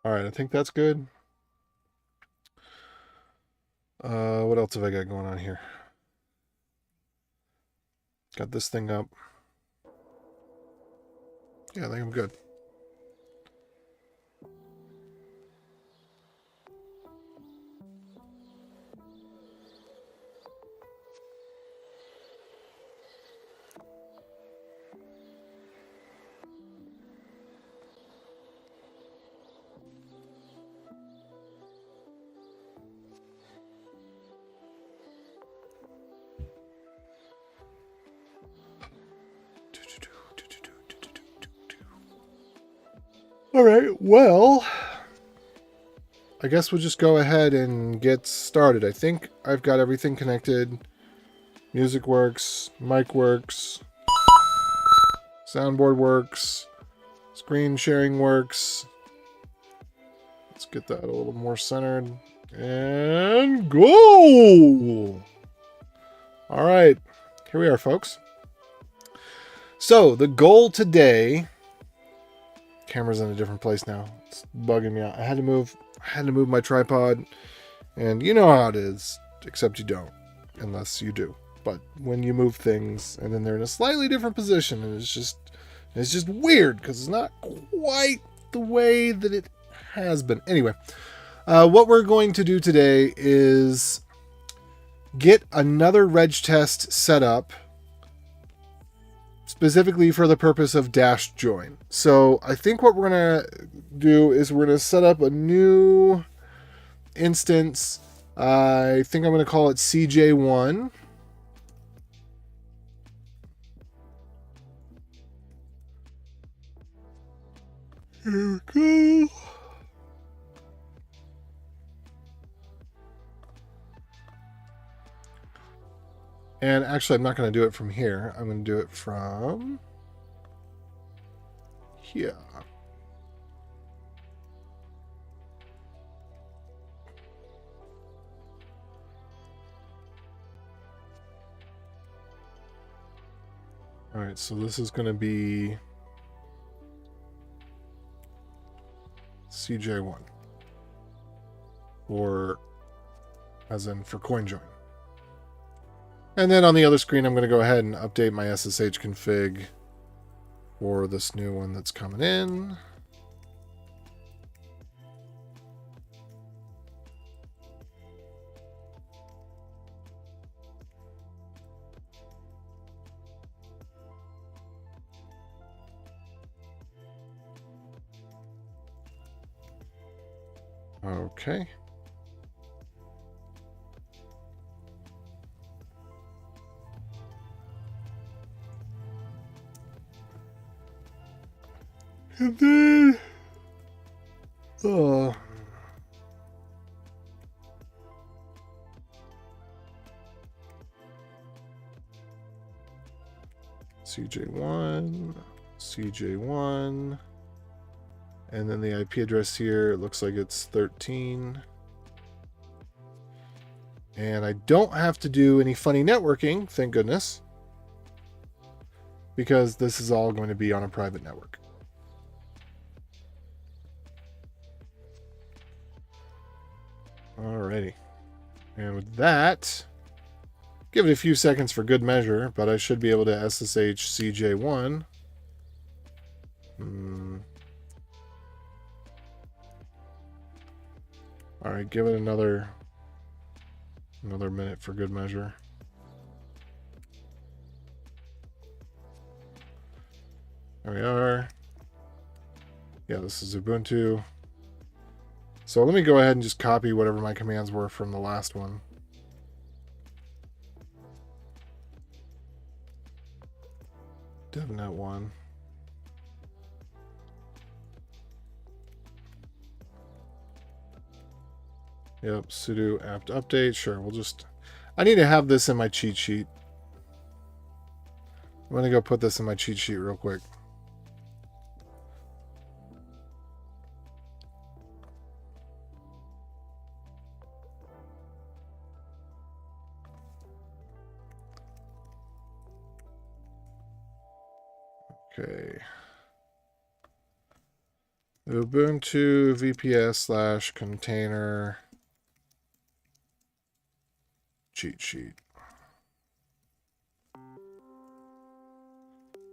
All right, I think that's good. What else have I got going on here? Got this thing up. Yeah, I think I'm good. All right, well, I guess we'll just go ahead and get started. I think I've got everything connected. Music works, mic works, soundboard works, screen sharing works. Let's get that a little more centered. And go! All right, here we are, folks. So the goal today, camera's in a different place now. It's bugging me out. I had to move my tripod, and you know how it is, except you don't, unless you do. But when you move things and then they're in a slightly different position, and it's just weird because it's not quite the way that it has been. Anyway, what we're going to do today is get another RegTest set up specifically for the purpose of DashJoin. So I think what we're going to do is we're going to set up a new instance. I think I'm going to call it CJ1. Here we go. And actually, I'm not going to do it from here. I'm going to do it from here. All right, so this is going to be CJ1, or as in for CoinJoin. And then on the other screen, I'm going to go ahead and update my SSH config for this new one that's coming in. Okay. And then, CJ1, CJ1, and then the IP address here, it looks like it's 13. And I don't have to do any funny networking, thank goodness, because this is all going to be on a private network. Alrighty. And with that, give it a few seconds for good measure, but I should be able to SSH CJ1. Alright, give it another minute for good measure. There we are. Yeah, this is Ubuntu. So let me go ahead and just copy whatever my commands were from the last one. DevNet 1. Yep, sudo apt update. Sure, we'll just... I need to have this in my cheat sheet. I'm going to go put this in my cheat sheet real quick. Okay. Ubuntu VPS / container cheat sheet.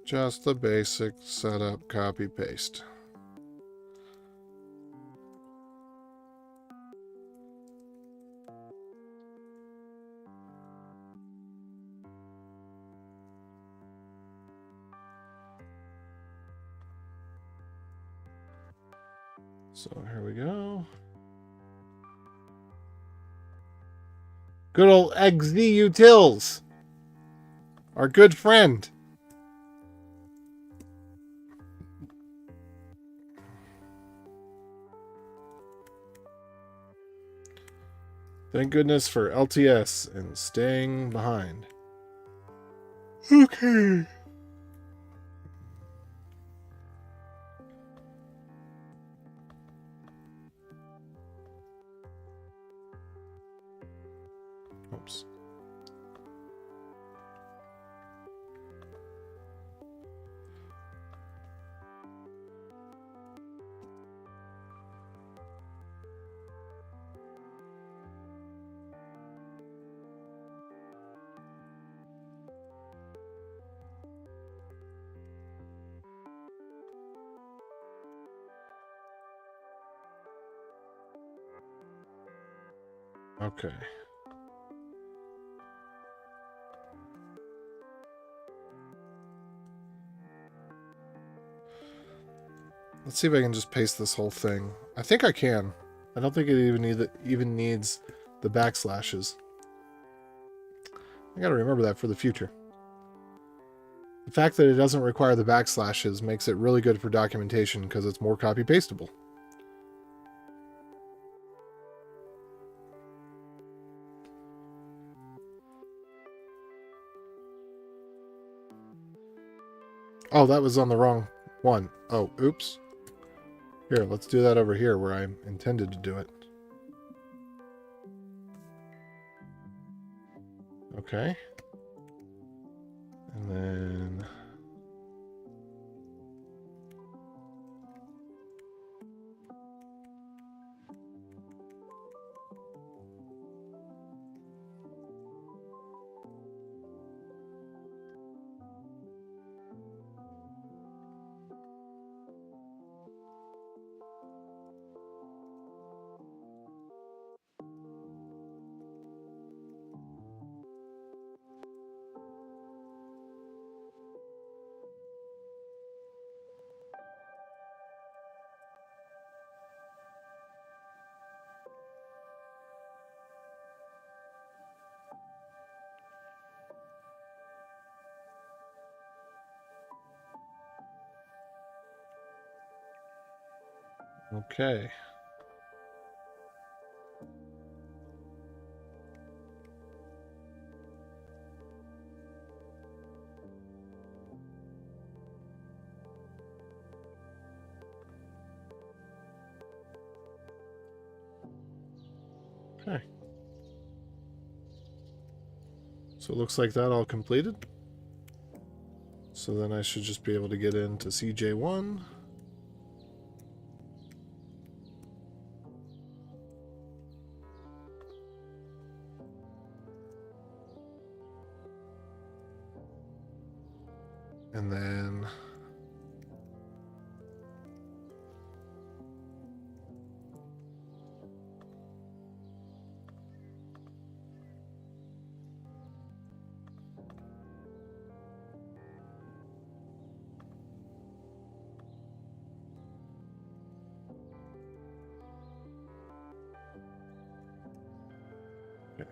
Just the basic setup, copy, paste. So here we go. Good old XZUtils, our good friend. Thank goodness for LTS and staying behind. Okay. Oops. Okay. Let's see if I can just paste this whole thing. I think I can. I don't think it even needs the backslashes. I gotta remember that for the future. The fact that it doesn't require the backslashes makes it really good for documentation because it's more copy-pastable. Oh, that was on the wrong one. Oh, oops. Here, let's do that over here where I intended to do it. Okay. And then... Okay. Okay. So it looks like that all completed. So then I should just be able to get into CJ1. And then... Okay.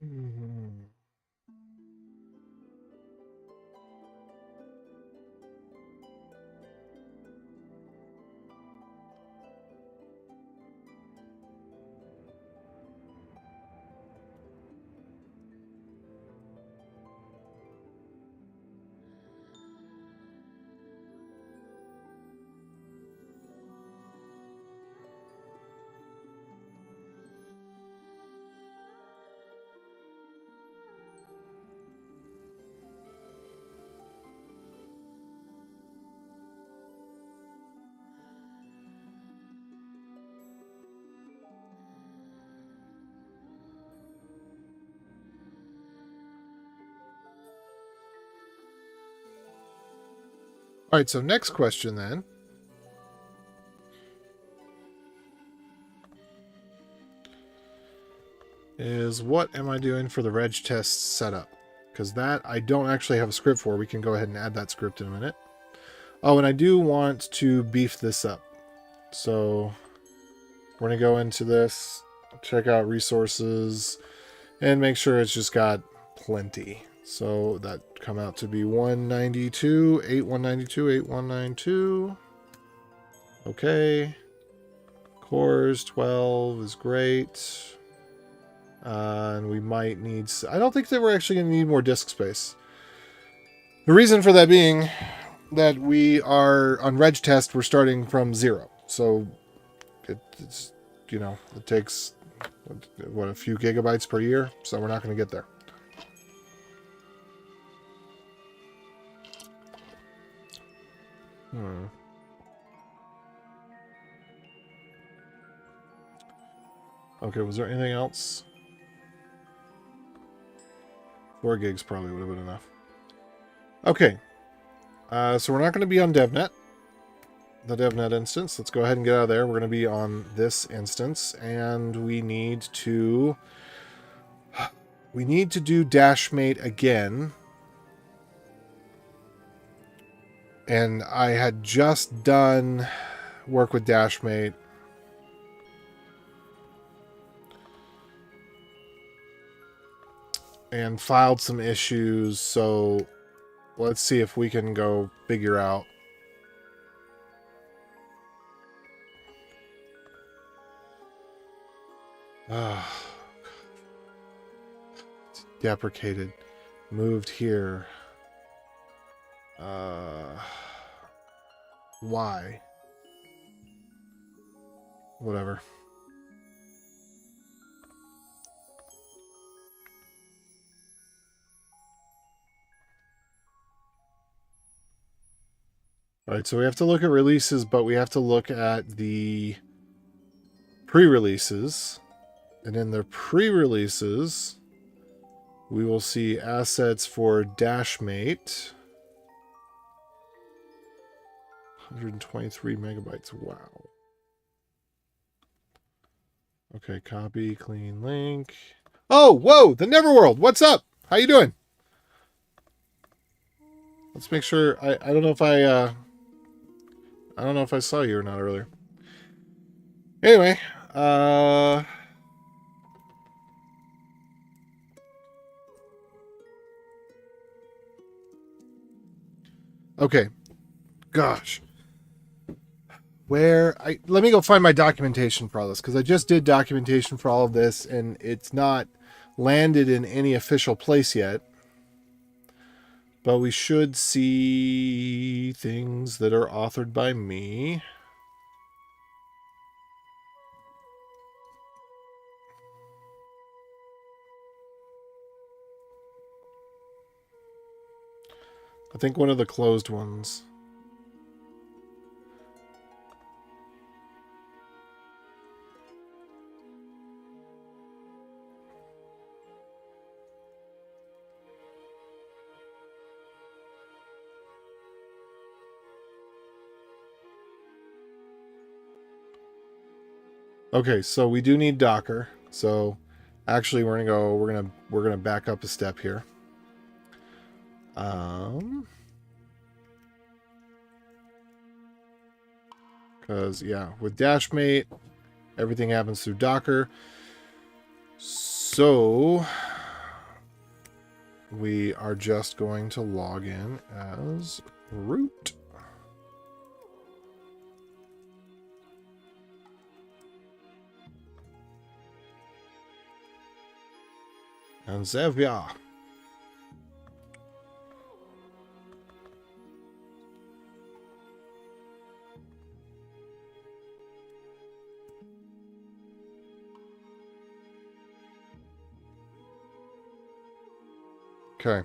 Mhm. All right, so next question then is, what am I doing for the RegTest setup? Because that I don't actually have a script for. We can go ahead and add that script in a minute. Oh, and I do want to beef this up. So we're going to go into this, check out resources, and make sure it's just got plenty. So that come out to be 192, 8192, 8192. Okay. Cores 12 is great. And we might need... I don't think that we're actually going to need more disk space. The reason for that being that we are on RegTest, we're starting from 0. So it's, you know, it takes, what, a few gigabytes per year. So we're not going to get there. Okay, was there anything else? 4 gigs probably would have been enough. Okay. So we're not going to be on DevNet, the DevNet instance. Let's go ahead and get out of there. We're going to be on this instance, and we need to do Dashmate again. And I had just done work with Dashmate. And filed some issues, so let's see if we can go figure out. Deprecated. Moved here. Why? Whatever. All right, so we have to look at releases, but we have to look at the pre-releases. And in the pre-releases, we will see assets for Dashmate. 123 megabytes. Wow. Okay, copy, clean link. Oh, whoa, the Neverworld. What's up? How you doing? Let's make sure. I don't know if I don't know if I saw you or not earlier. Anyway, okay. Gosh. Let me go find my documentation for all this, because I just did documentation for all of this and it's not landed in any official place yet. But we should see things that are authored by me. I think one of the closed ones. Okay, so we do need Docker. So actually we're gonna back up a step here. Because yeah, with Dashmate, everything happens through Docker. So we are just going to log in as root. And Zevia. Okay.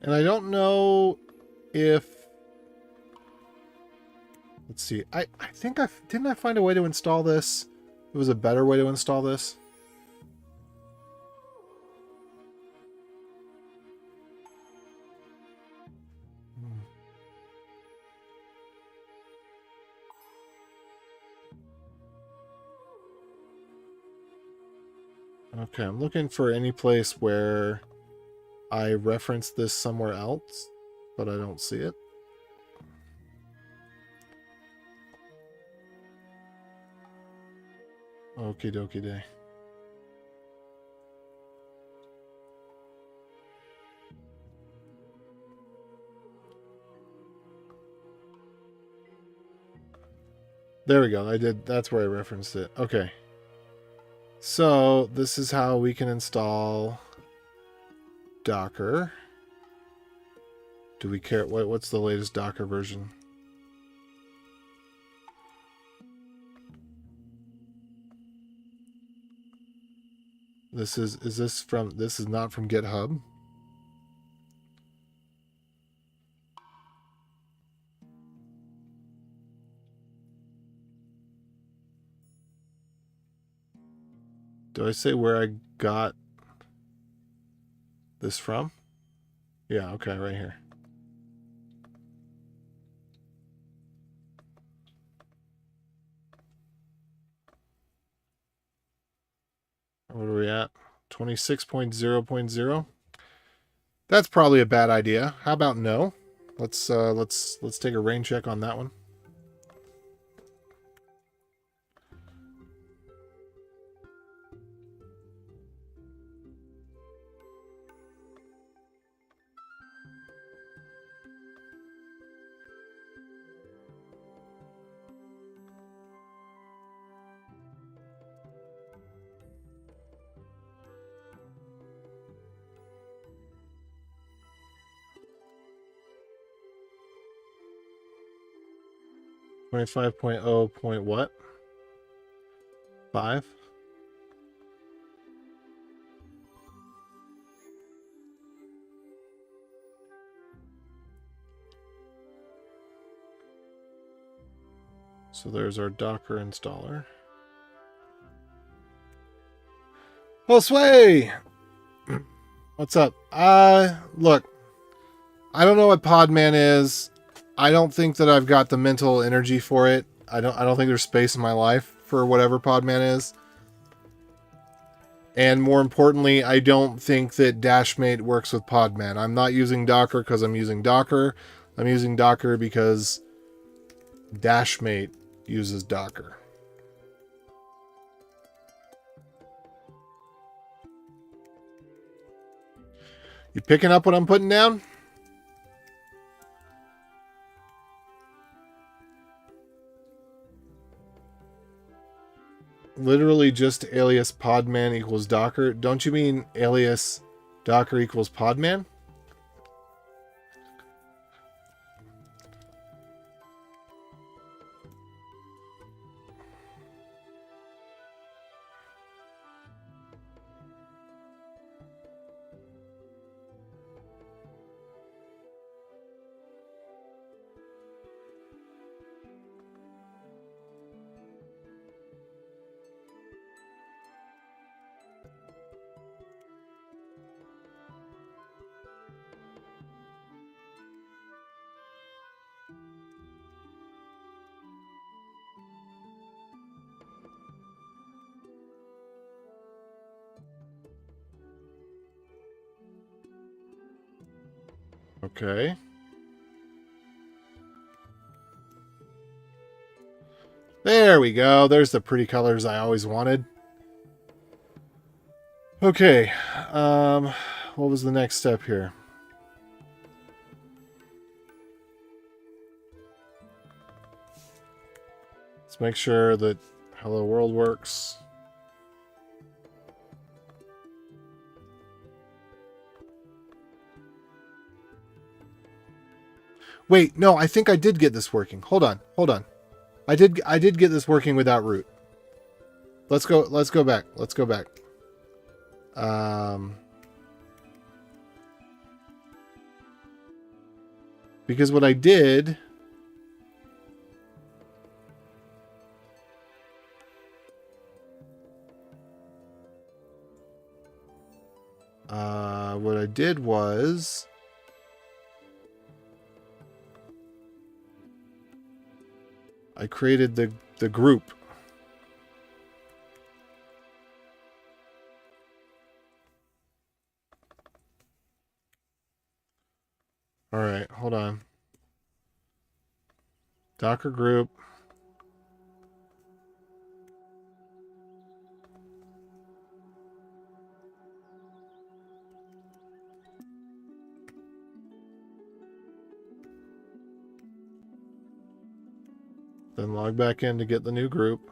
And I don't know if, let's see, I think didn't I find a way to install this? It was a better way to install this. Okay, I'm looking for any place where I reference this somewhere else, but I don't see it. Okie dokie day. There we go. That's where I referenced it. Okay. So this is how we can install Docker. Do we care? What's the latest Docker version? This is this not from GitHub? Do I say where I got this from? Yeah, okay, right here. What are we at? 26.0.0. That's probably a bad idea. How about no? Let's take a rain check on that one. .5.0 point what? 5? So there's our Docker installer. Oh, Sway! What's up? Look, I don't know what Podman is. I don't think that I've got the mental energy for it. I don't think there's space in my life for whatever Podman is. And more importantly, I don't think that Dashmate works with Podman. I'm not using Docker because I'm using Docker. I'm using Docker because Dashmate uses Docker. You picking up what I'm putting down? Literally just alias podman equals Docker. Don't you mean alias Docker equals podman? Okay. There we go. There's the pretty colors I always wanted. Okay. What was the next step here? Let's make sure that Hello World works. Wait, no, I think I did get this working. Hold on. I did get this working without root. Let's go back. Because what I did was I created the group. All right, hold on. Docker group. Then log back in to get the new group.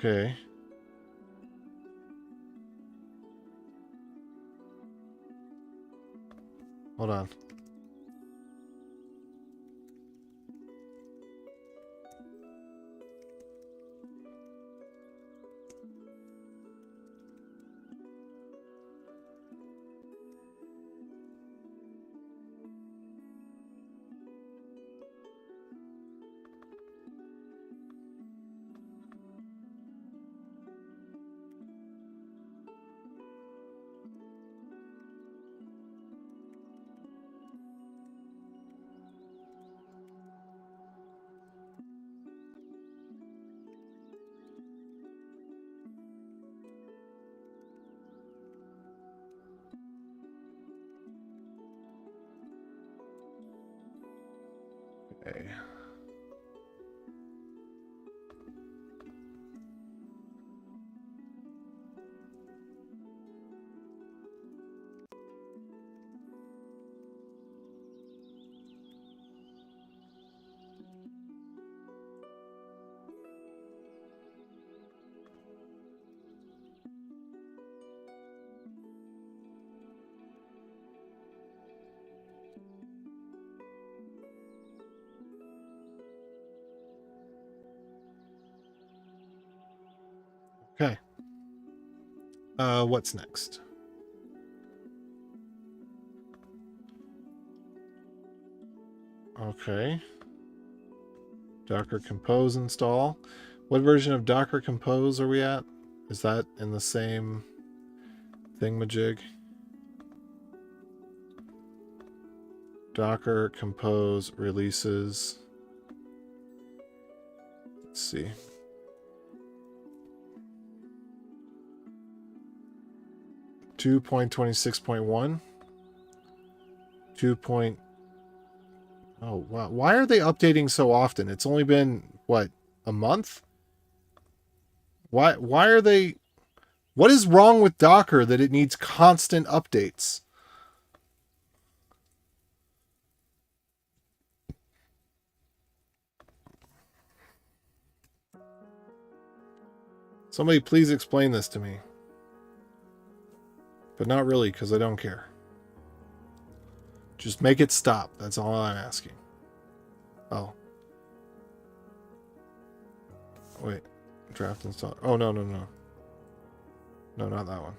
Okay. Hold on. Okay. Okay. What's next? Okay. Docker Compose install. What version of Docker Compose are we at? Is that in the same thingamajig? Docker Compose releases. Let's see. 2.26.1. 2. Oh, wow. Why are they updating so often? It's only been, what, a month? Why are they... What is wrong with Docker that it needs constant updates? Somebody please explain this to me. But not really, because I don't care. Just make it stop. That's all I'm asking. Oh. Wait. Draft install. Oh, no. No, not that one.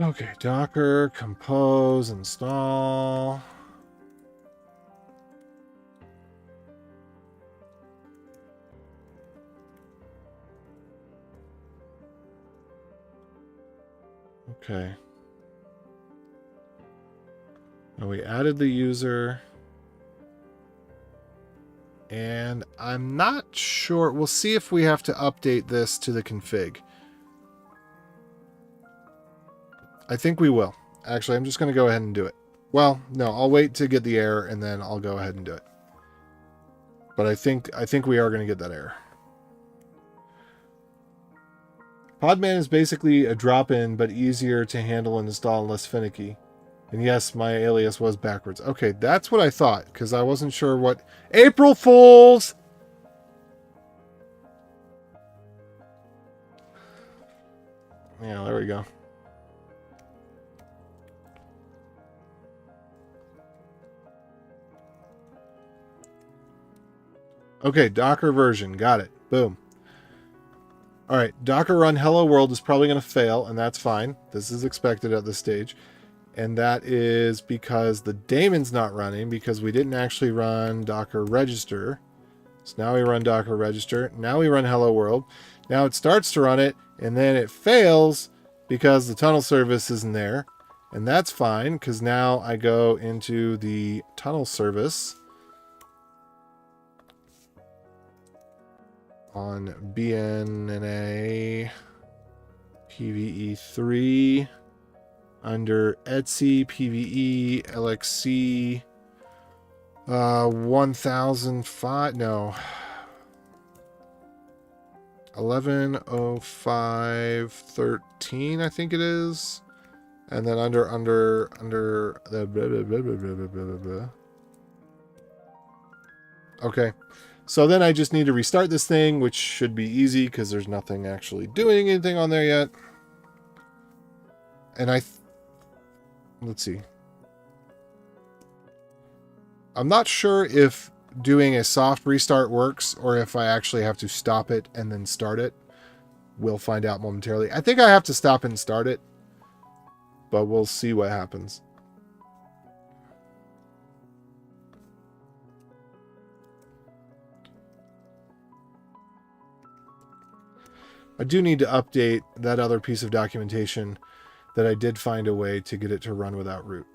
Okay, Docker, compose, install. Okay. Now we added the user. And I'm not sure. We'll see if we have to update this to the config. I think we will. Actually, I'm just going to go ahead and do it. Well, no, I'll wait to get the error and then I'll go ahead and do it. But I think we are going to get that error. Podman is basically a drop-in, but easier to handle and install and less finicky. And yes, my alias was backwards. Okay, that's what I thought, because I wasn't sure what... April Fools! Yeah, there we go. Okay, Docker version. Got it. Boom. All right, Docker run hello world is probably going to fail, and that's fine. This is expected at this stage. And that is because the daemon's not running, because we didn't actually run Docker register. So now we run Docker register. Now we run hello world. Now it starts to run it, and then it fails because the tunnel service isn't there. And that's fine, because now I go into the tunnel service on BNNA PVE3 under Etsy PVE LXC 1005, no, 110513, I think it is. And then under the blah, blah, blah, blah, blah, blah, blah. Okay. So then I just need to restart this thing, which should be easy because there's nothing actually doing anything on there yet. And let's see. I'm not sure if doing a soft restart works or if I actually have to stop it and then start it. We'll find out momentarily. I think I have to stop and start it, but we'll see what happens. I do need to update that other piece of documentation that I did find a way to get it to run without root.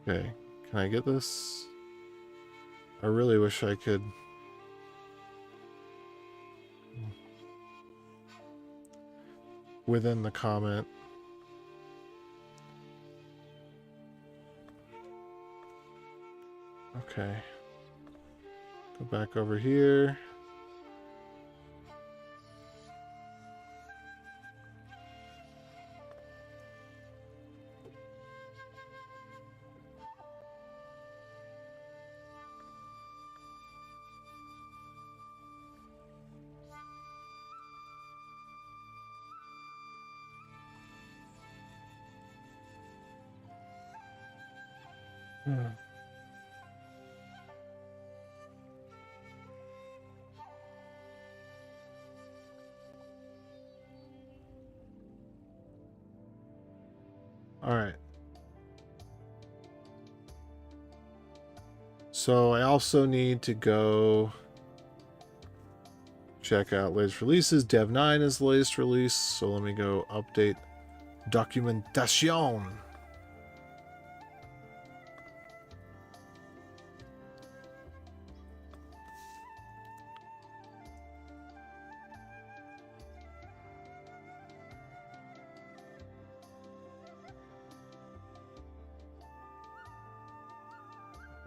Okay, can I get this? I really wish I could. Within the comment. Okay. Go back over here. All right. So I also need to go check out latest releases. Dev 9 is the latest release. So let me go update documentation.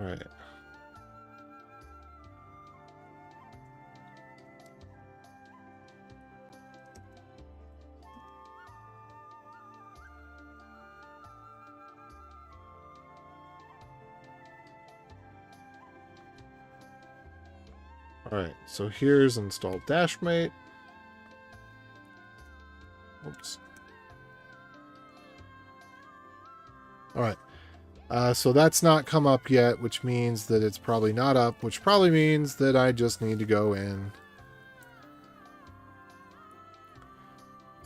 All right. All right, so here's install Dashmate. Oops. All right, so that's not come up yet, which means that it's probably not up, which probably means that I just need to go in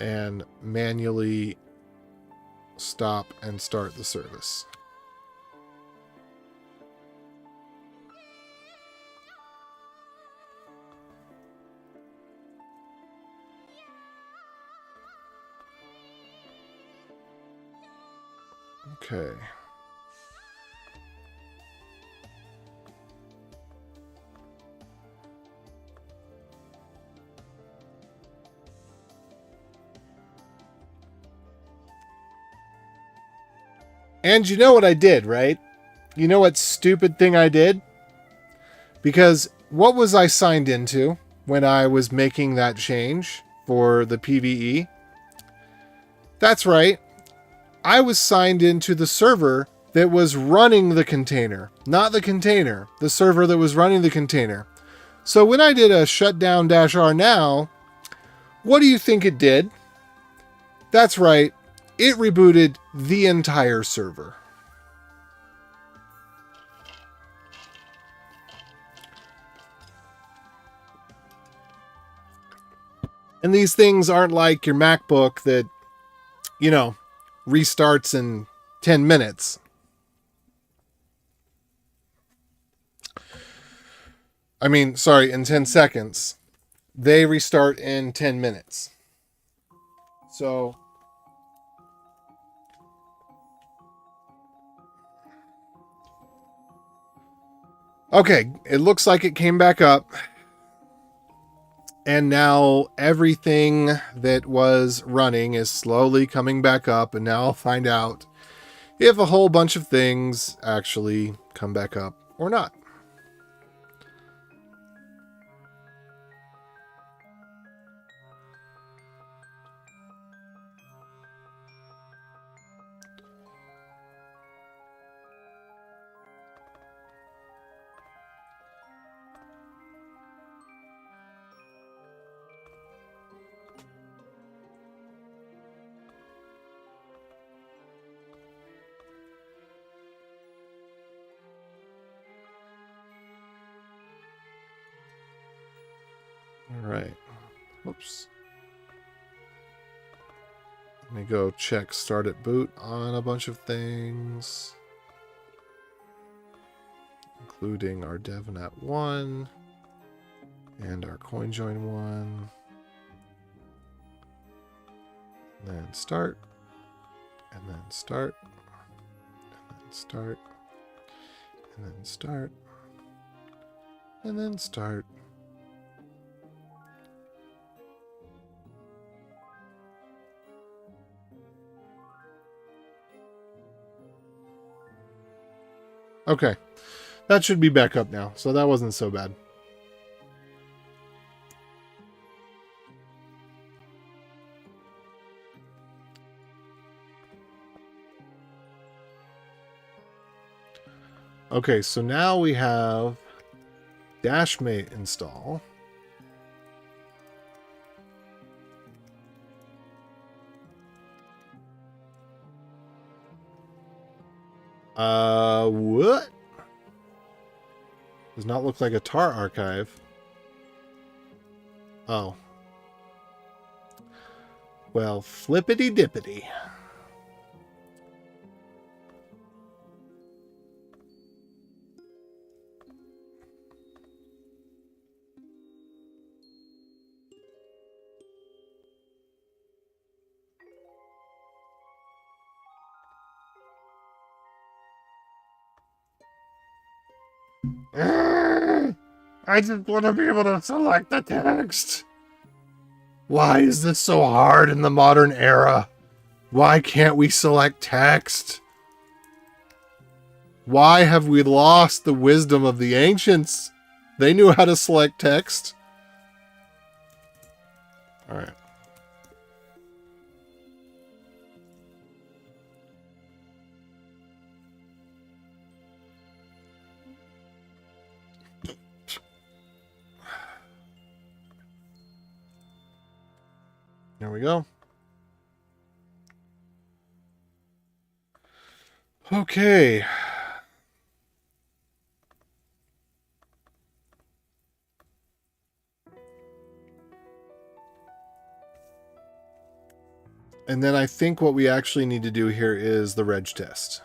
and manually stop and start the service. Okay. And you know what I did, right? You know what stupid thing I did? Because what was I signed into when I was making that change for the PVE? That's right. I was signed into the server that was running the container. Not the container. The server that was running the container. So when I did a shutdown -r now, what do you think it did? That's right. It rebooted the entire server. And these things aren't like your MacBook that, you know, restarts in 10 minutes. I mean, sorry, in 10 seconds. They restart in 10 minutes. So, okay, it looks like it came back up. And now everything that was running is slowly coming back up. And now I'll find out if a whole bunch of things actually come back up or not. All right. Oops. Let me go check start at boot on a bunch of things, including our DevNet1 and our CoinJoin1. And then start, and then start, and then start, and then start, and then start. Okay, that should be back up now, so that wasn't so bad. Okay, so now we have Dashmate install. What? Does not look like a tar archive. Oh. Well, flippity dippity. I just want to be able to select the text. Why is this so hard in the modern era? Why can't we select text? Why have we lost the wisdom of the ancients? They knew how to select text. All right. There we go. Okay. And then I think what we actually need to do here is the reg test.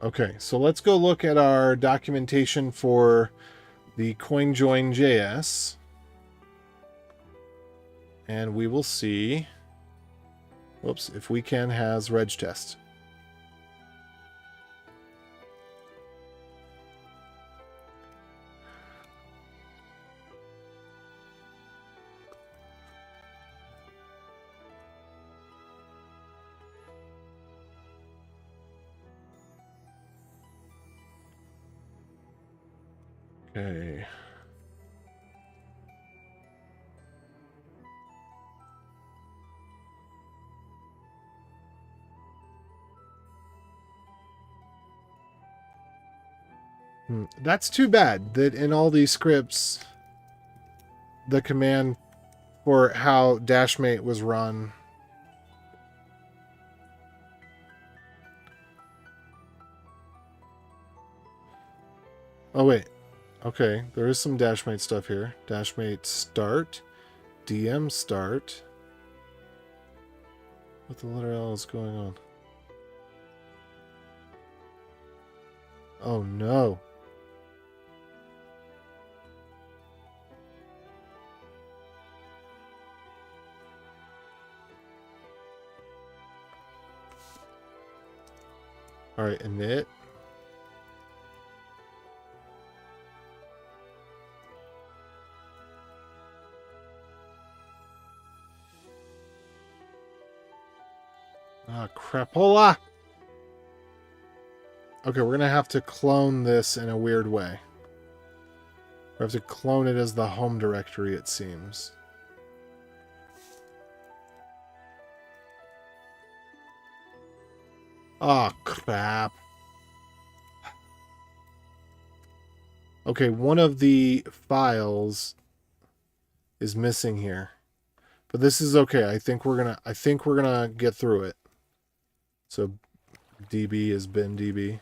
Okay, so let's go look at our documentation for the CoinJoin.js. And we will see, whoops, if we can has reg test. Okay. That's too bad that in all these scripts, the command for how dashmate was run. Oh, wait. Okay, there is some dashmate stuff here. Dashmate start, DM start. What the letter L is going on? Oh, no. All right, init. Ah, crapola. Okay, we're going to have to clone this in a weird way. We have to clone it as the home directory, it seems. Oh, crap. Okay, one of the files is missing here. But this is okay. I think we're gonna get through it. So DB is bin DB.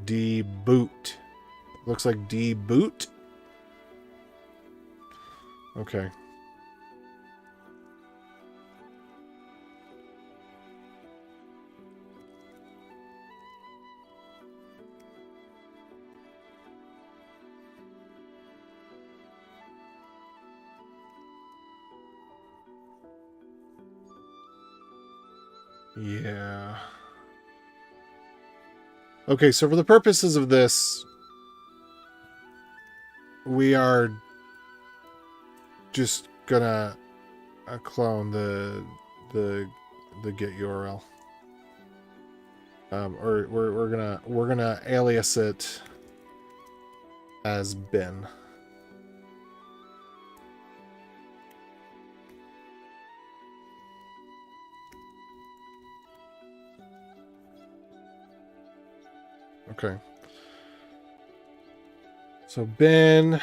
Deboot. Looks like deboot. Okay. Yeah. Okay, so for the purposes of this, we are just gonna clone the get URL. Or we're gonna alias it as bin. Okay. So bin.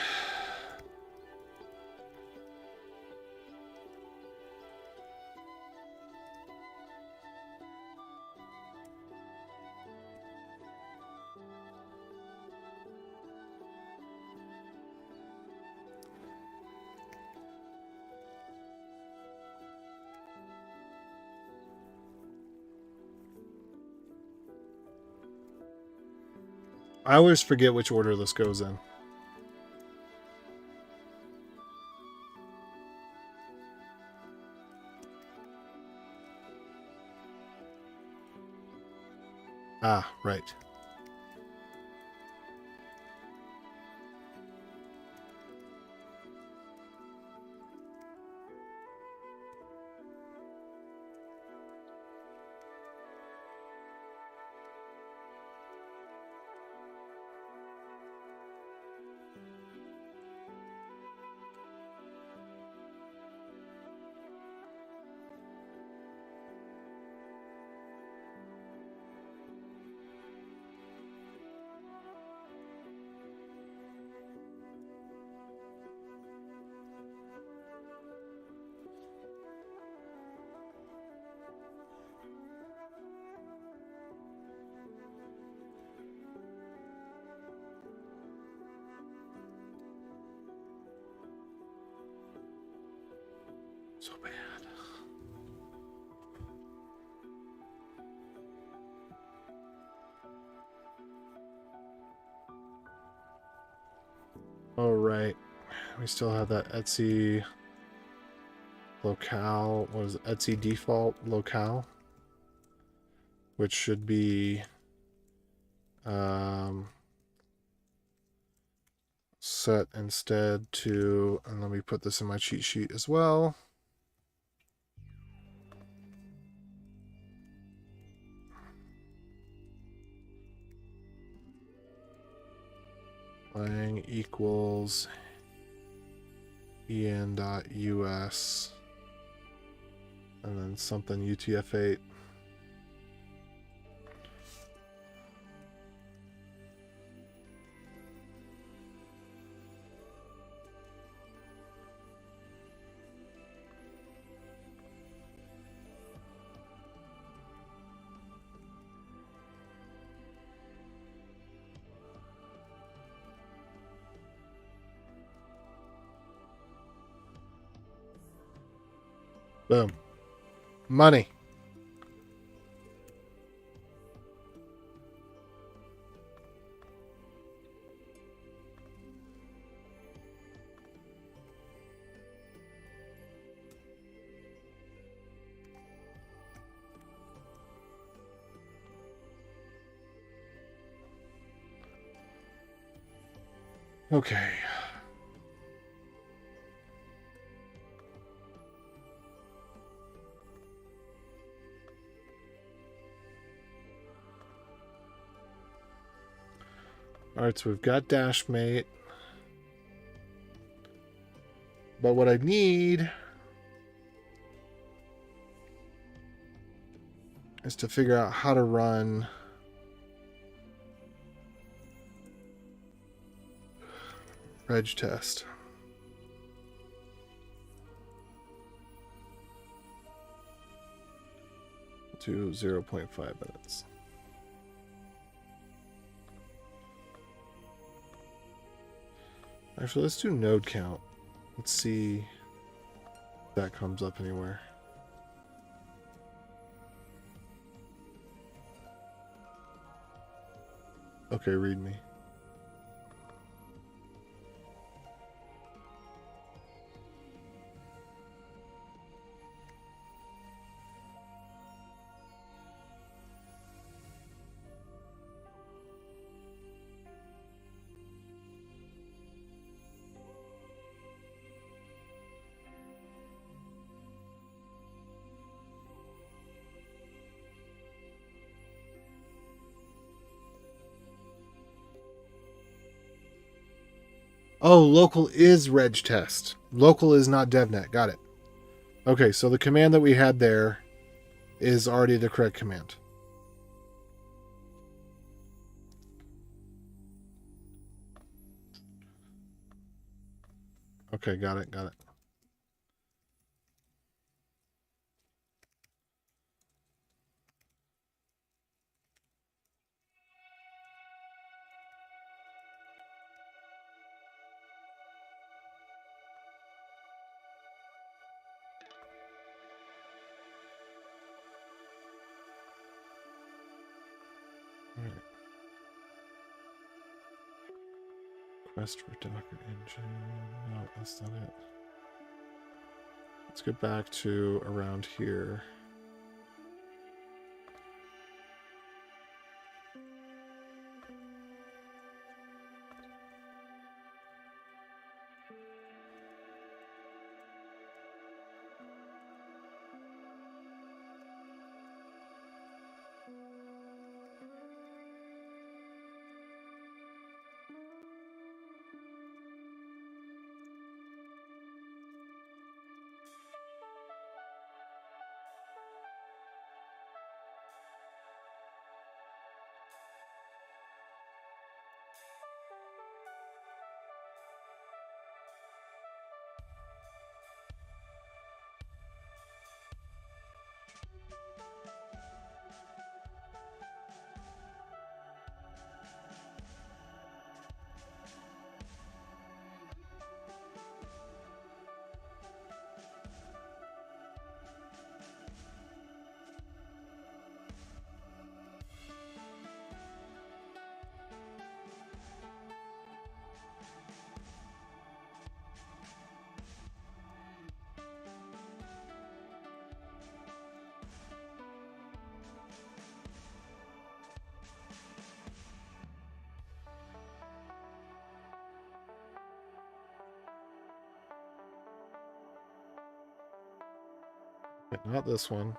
I always forget which order this goes in. Ah, right. So bad. All right. We still have that Etsy locale. What is it? Etsy default locale, which should be set instead to, and let me put this in my cheat sheet as well. Lang equals en.us and then something UTF-8. Boom. Money. Okay. All right, so we've got Dashmate. But what I need is to figure out how to run RegTest. To 0.5 minutes. Actually, let's do node count. Let's see if that comes up anywhere. Okay, read me. Oh, local is RegTest. Local is not devnet. Got it. Okay, so the command that we had there is already the correct command. Okay, got it, got it. All right. Quest for Docker engine. No, that's not it. Let's get back to around here. Okay, not this one.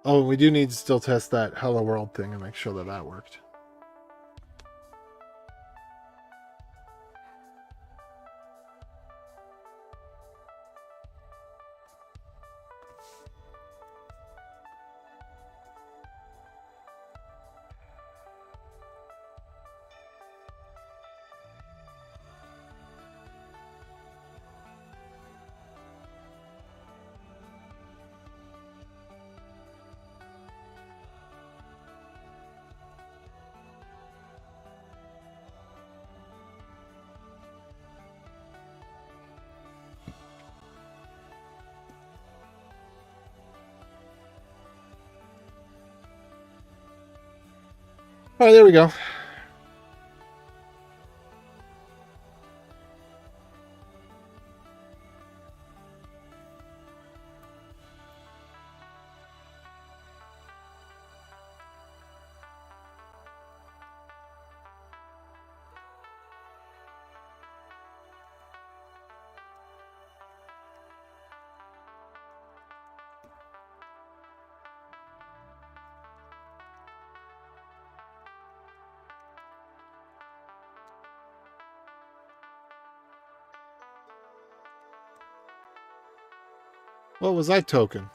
Oh, we do need to still test that hello world thing and make sure that that worked. All right, there we go. What was that token?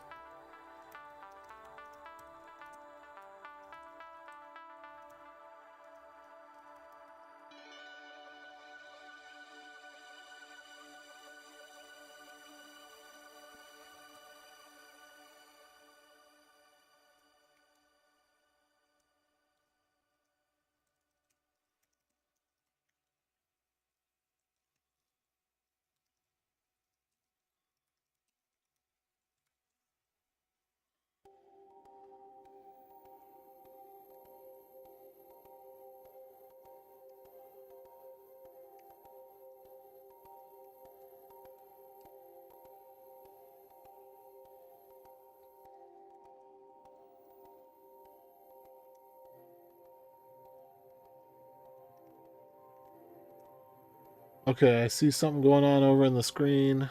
Okay, I see something going on over in the screen.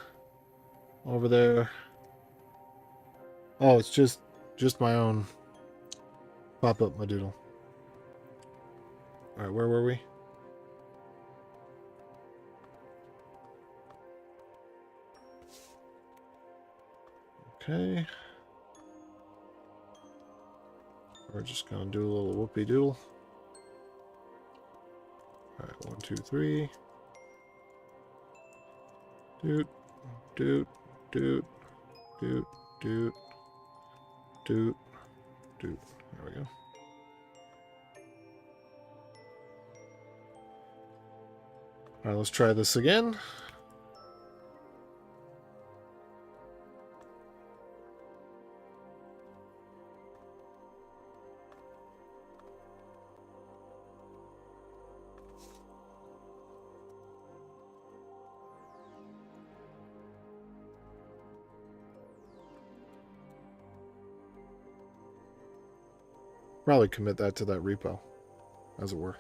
Over there. Oh, it's just my own pop-up my doodle. Alright, where were we? Okay. We're just gonna do a little whoopie doodle. Alright, 1, 2, 3. Doot, doot, doot, doot, doot, doot, doot. There we go. Alright, let's try this again. Probably commit that to that repo, as it were.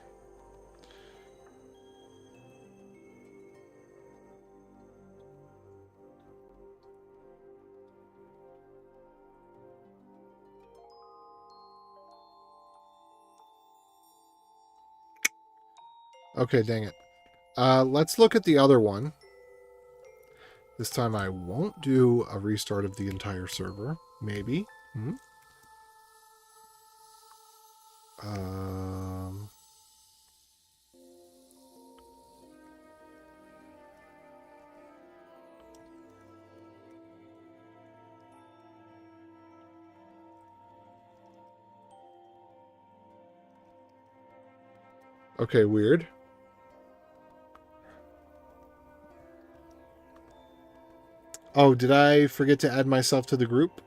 Okay, dang it. Let's look at the other one. This time I won't do a restart of the entire server. Maybe. Okay, weird. Oh, did I forget to add myself to the group?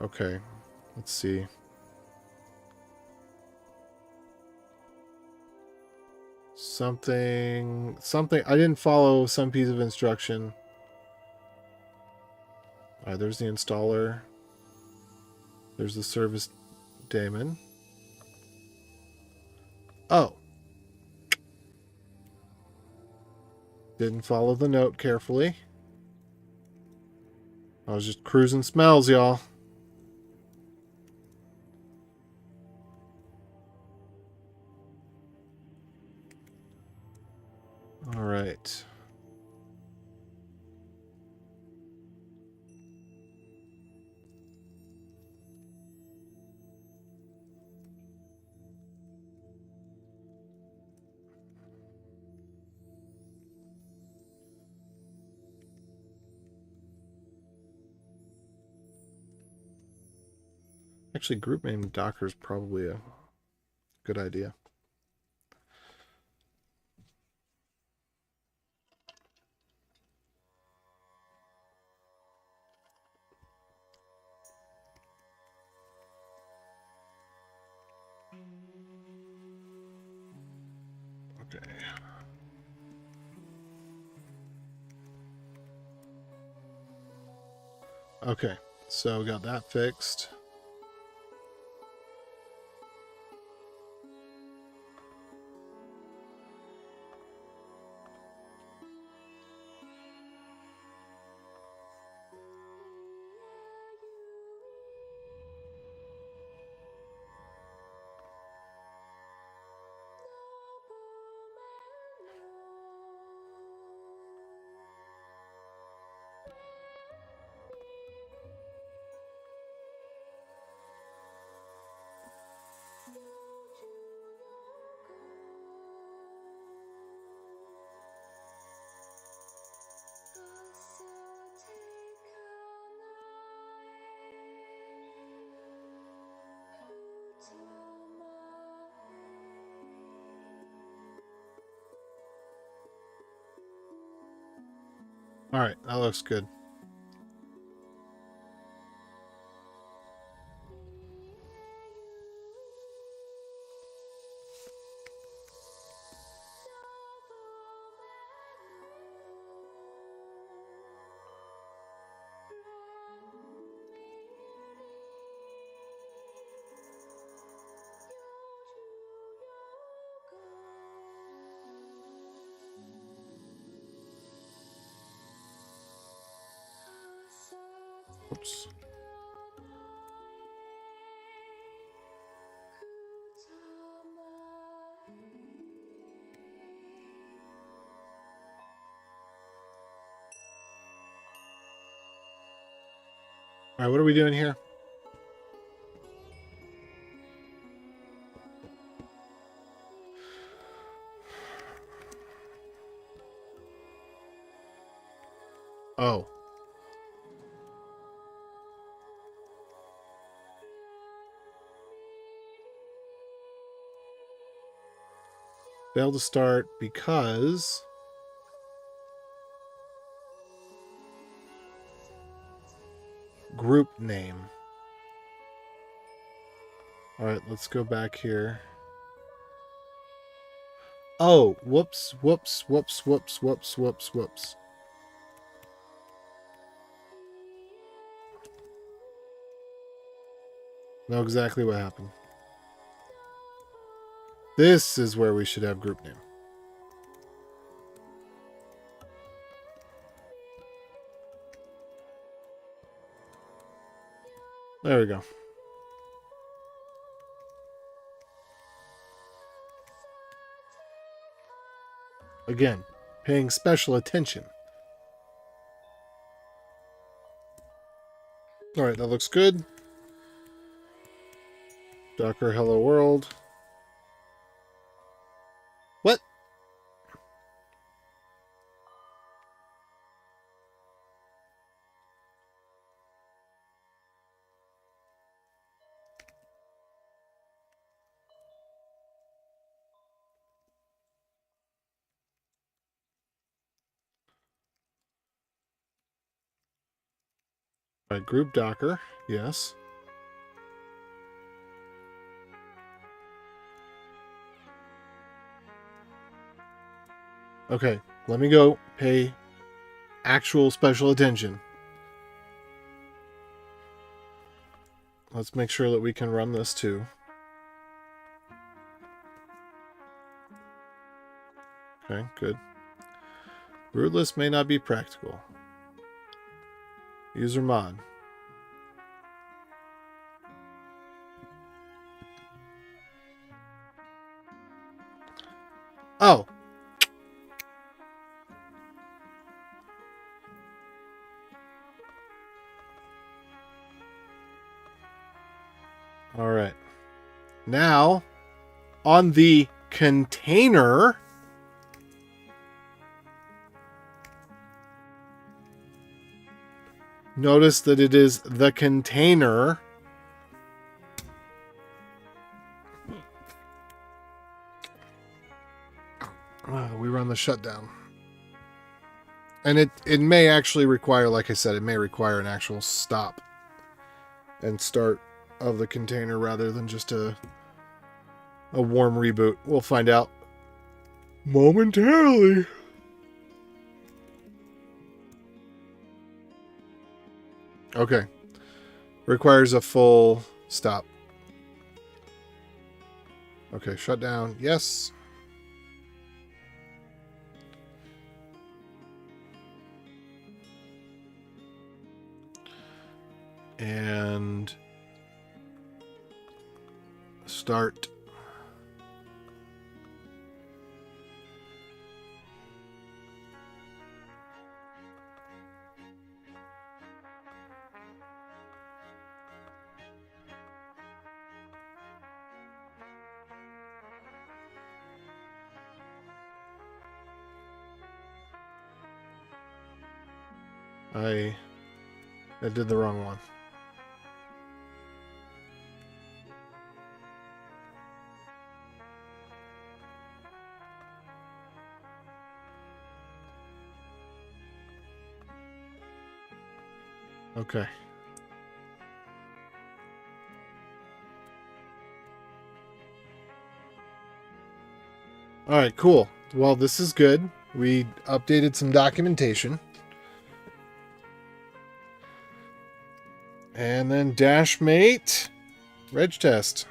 Okay, let's see. Something. I didn't follow some piece of instruction. All right, there's the installer. There's the service daemon. Oh. Didn't follow the note carefully. I was just cruising smells, y'all. All right. Actually, group name Docker is probably a good idea. Okay. Okay, so we got that fixed. All right, that looks good. Oops. All right, what are we doing here? Oh. Failed to start because group name. All right, let's go back here. Oh, whoops, whoops, whoops, whoops, whoops, whoops, whoops. Know exactly what happened. This is where we should have group name. There we go. Again, paying special attention. All right, that looks good. Docker hello world. What? All right, group Docker, yes. Okay, let me go pay actual special attention. Let's make sure that we can run this too. Okay, good. Rootless may not be practical. User mod. Oh. All right. Now, on the container, notice that it is the container. We run the shutdown. And it may actually require, like I said, it may require an actual stop and start of the container rather than just a warm reboot. We'll find out momentarily. Okay. Requires a full stop. Okay, shut down. Yes. And start. I did the wrong one. Okay. All right, cool. Well, this is good. We updated some documentation. And then dashmate, RegTest.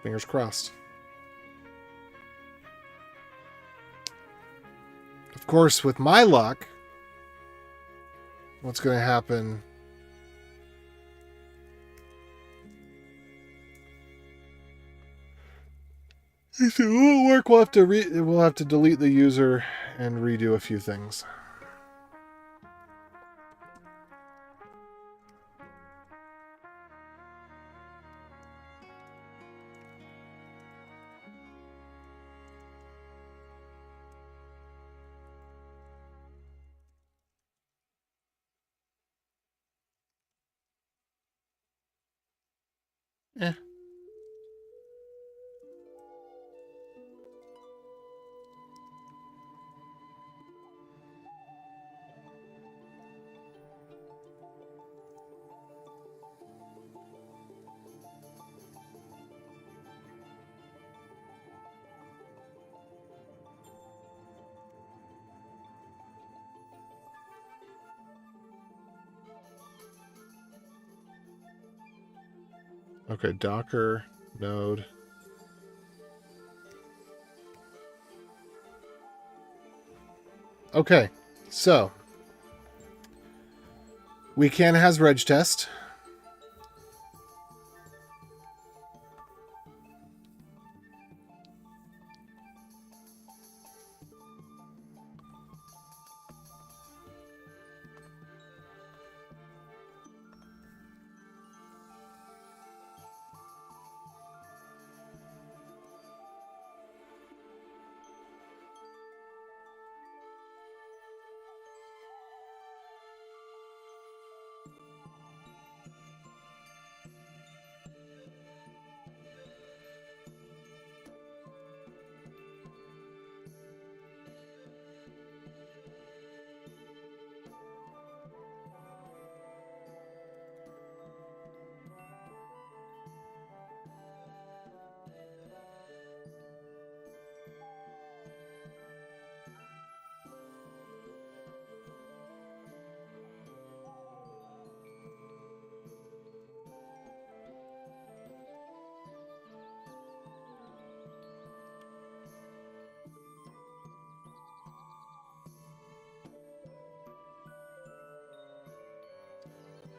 Fingers crossed. Of course, with my luck, what's going to happen? If it won't work, we'll have to delete the user and redo a few things. Eh. Okay, Docker, node. Okay, so we can has RegTest.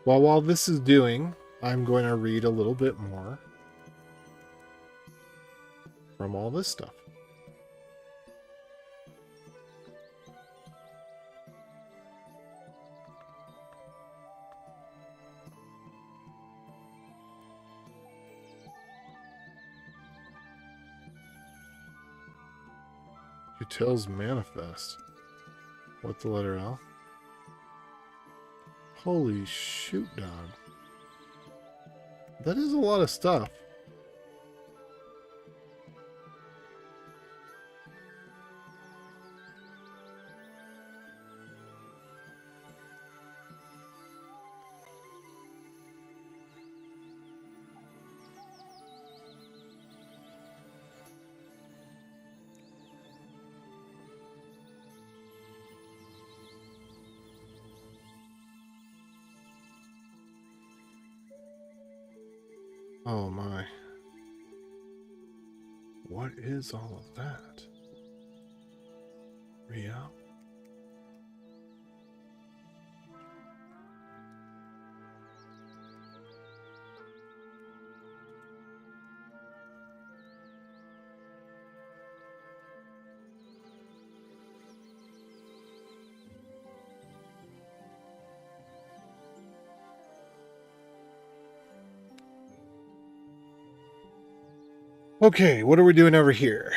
Well, while this is doing, I'm going to read a little bit more from all this stuff. Utils manifest. What's the letter L? Holy shoot, dog. That is a lot of stuff. Oh my. What is all of that? Rio? Okay, what are we doing over here?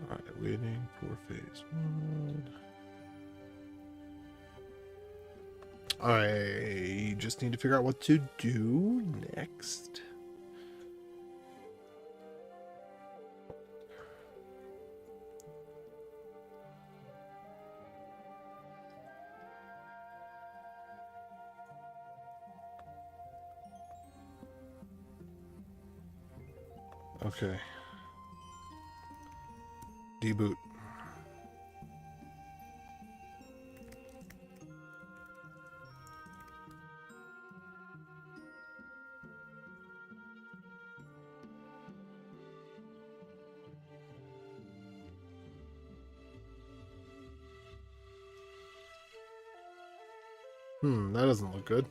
Alright, waiting for phase 1. I just need to figure out what to do next. Okay. Deboot. That doesn't look good.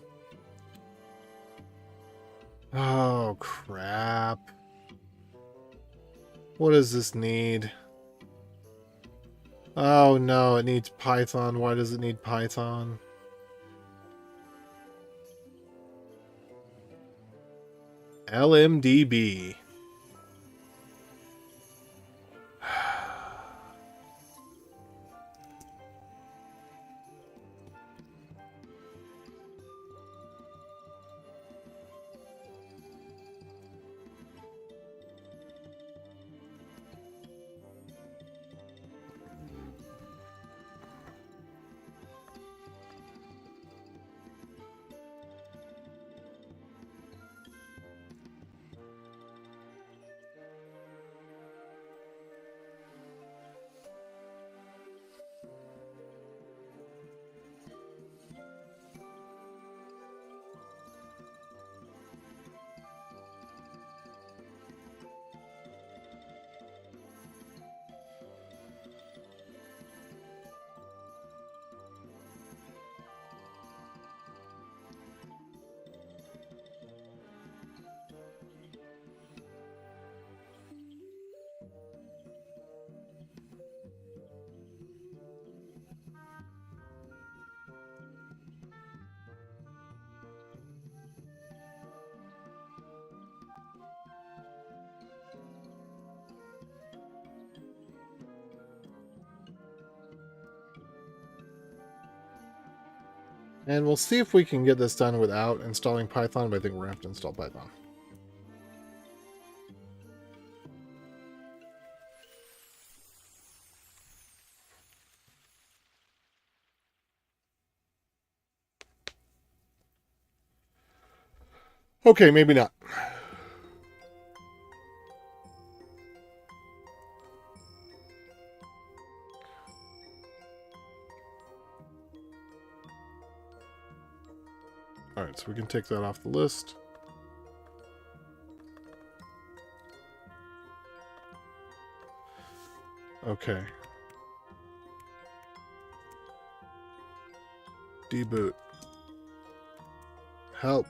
Oh, crap. What does this need? Oh, no, it needs Python. Why does it need Python? LMDB. And we'll see if we can get this done without installing Python, but I think we're going to have to install Python. Okay, maybe not. so we can take that off the list. Okay. Deboot. Help.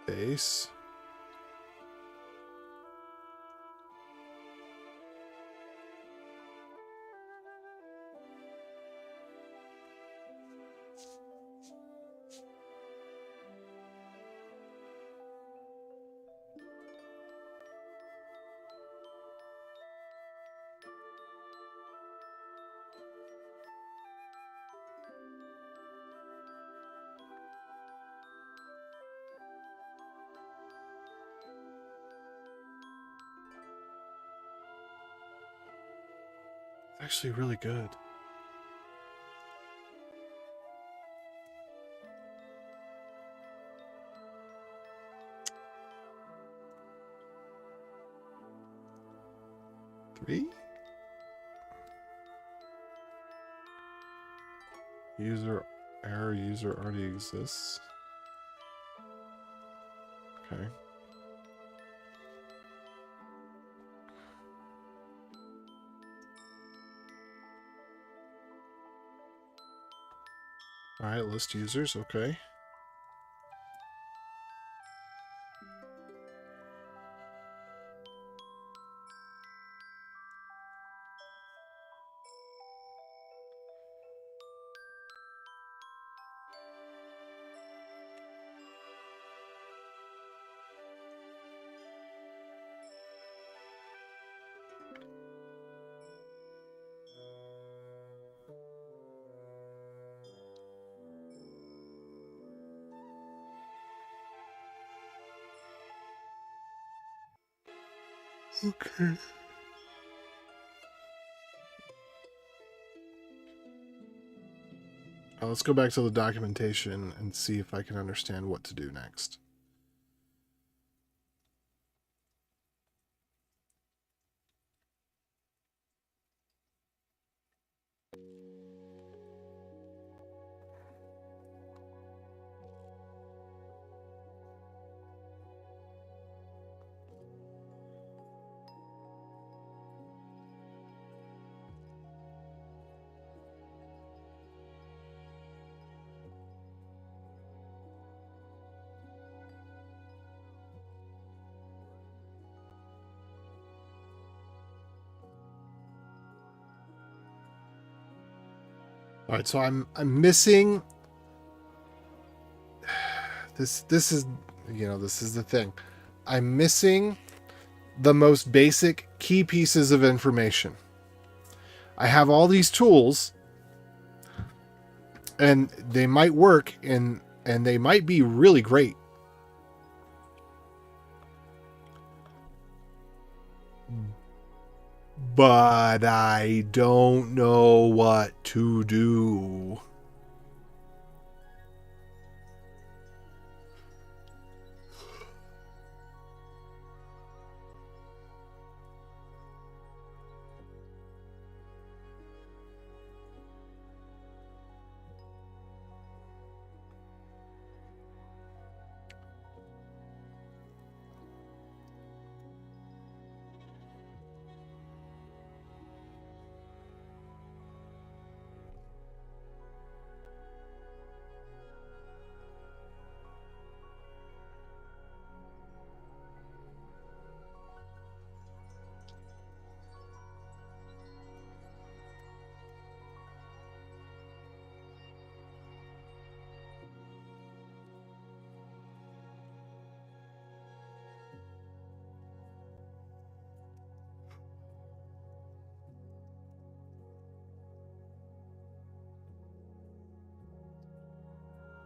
Base. Actually really good. Three? User error user already exists. Okay. All right, list users, okay. Okay. Let's go back to the documentation and see if I can understand what to do next. All right, so I'm missing this is, you know, this is the thing. I'm missing the most basic key pieces of information. I have all these tools and they might work and they might be really great. But I don't know what to do.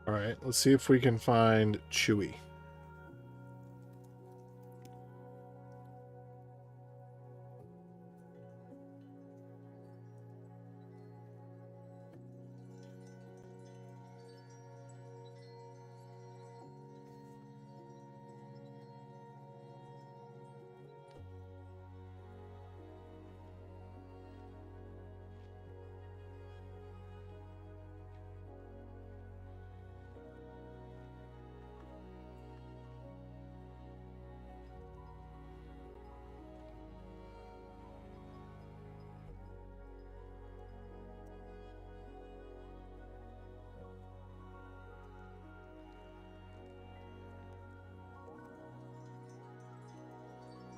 All right, let's see if we can find Chewy.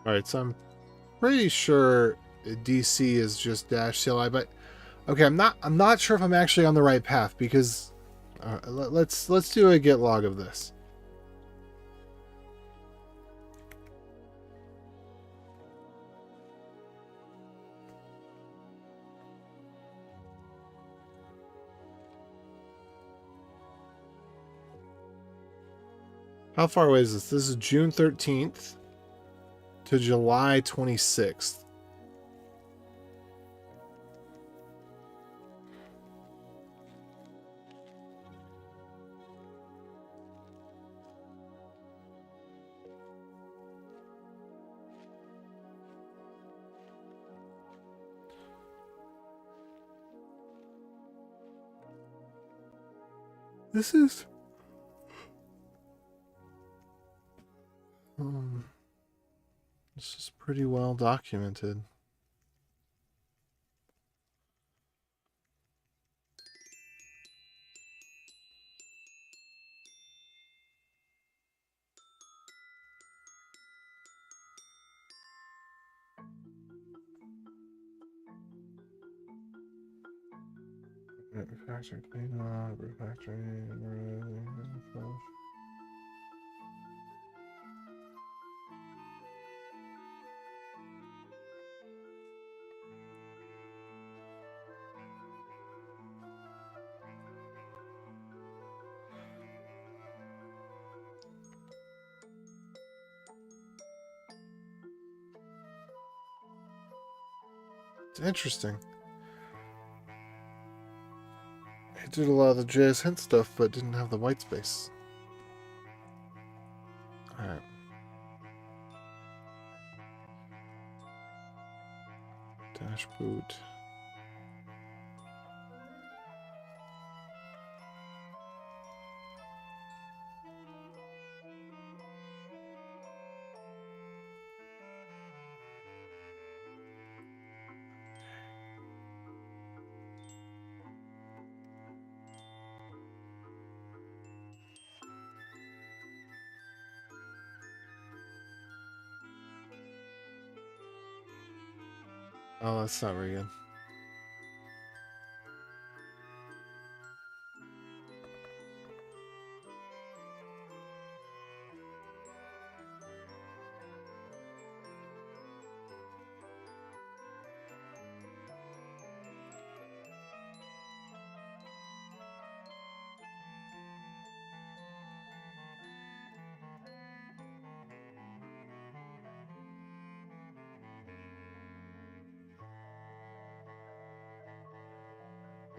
Alright, so I'm pretty sure DC is just dash CLI, but okay, I'm not sure if I'm actually on the right path because let's do a git log of this. How far away is this? This is June 13th to July 26th. This is this is pretty well documented. Refactor cleanup, refactoring, it's interesting. It did a lot of the JS hint stuff, but didn't have the white space. Alright. Dash boot. Oh, that's not very good.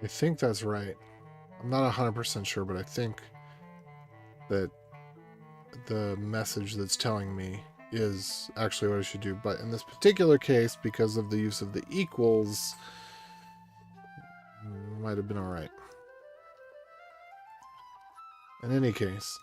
I think that's right. I'm not 100% sure, but I think that the message that's telling me is actually what I should do. But in this particular case, because of the use of the equals, might have been alright. In any case.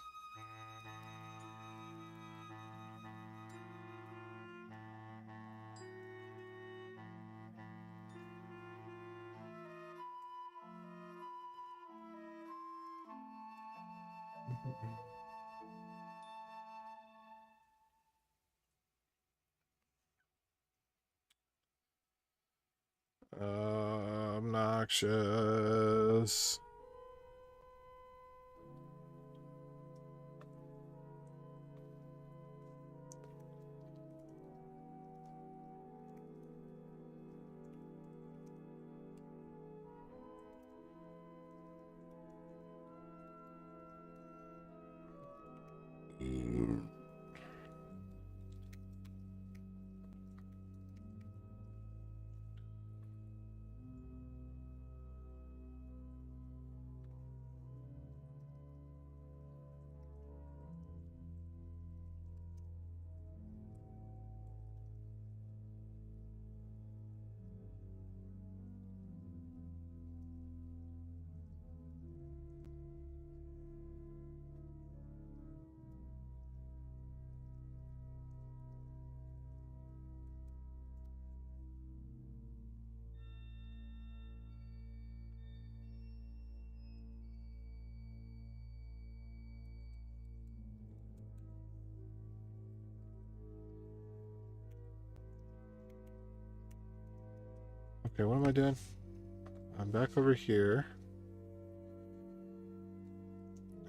Obnoxious. Okay, what am I doing? I'm back over here.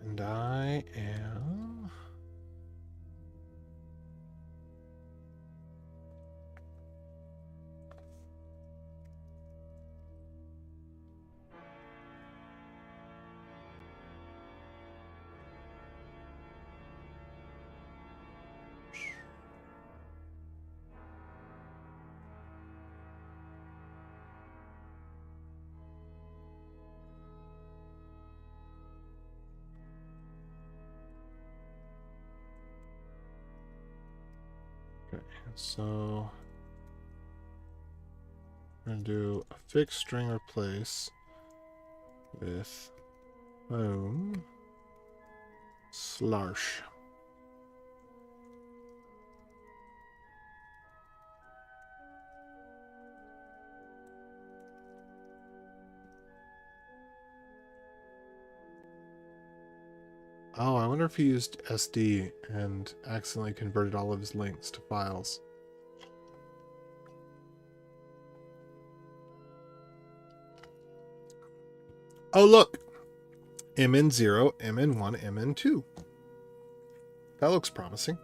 And I am... Okay, so we're going to do a fixed string replace with home /. Oh, I wonder if he used SD and accidentally converted all of his links to files. Oh, look! MN0, MN1, MN2. That looks promising.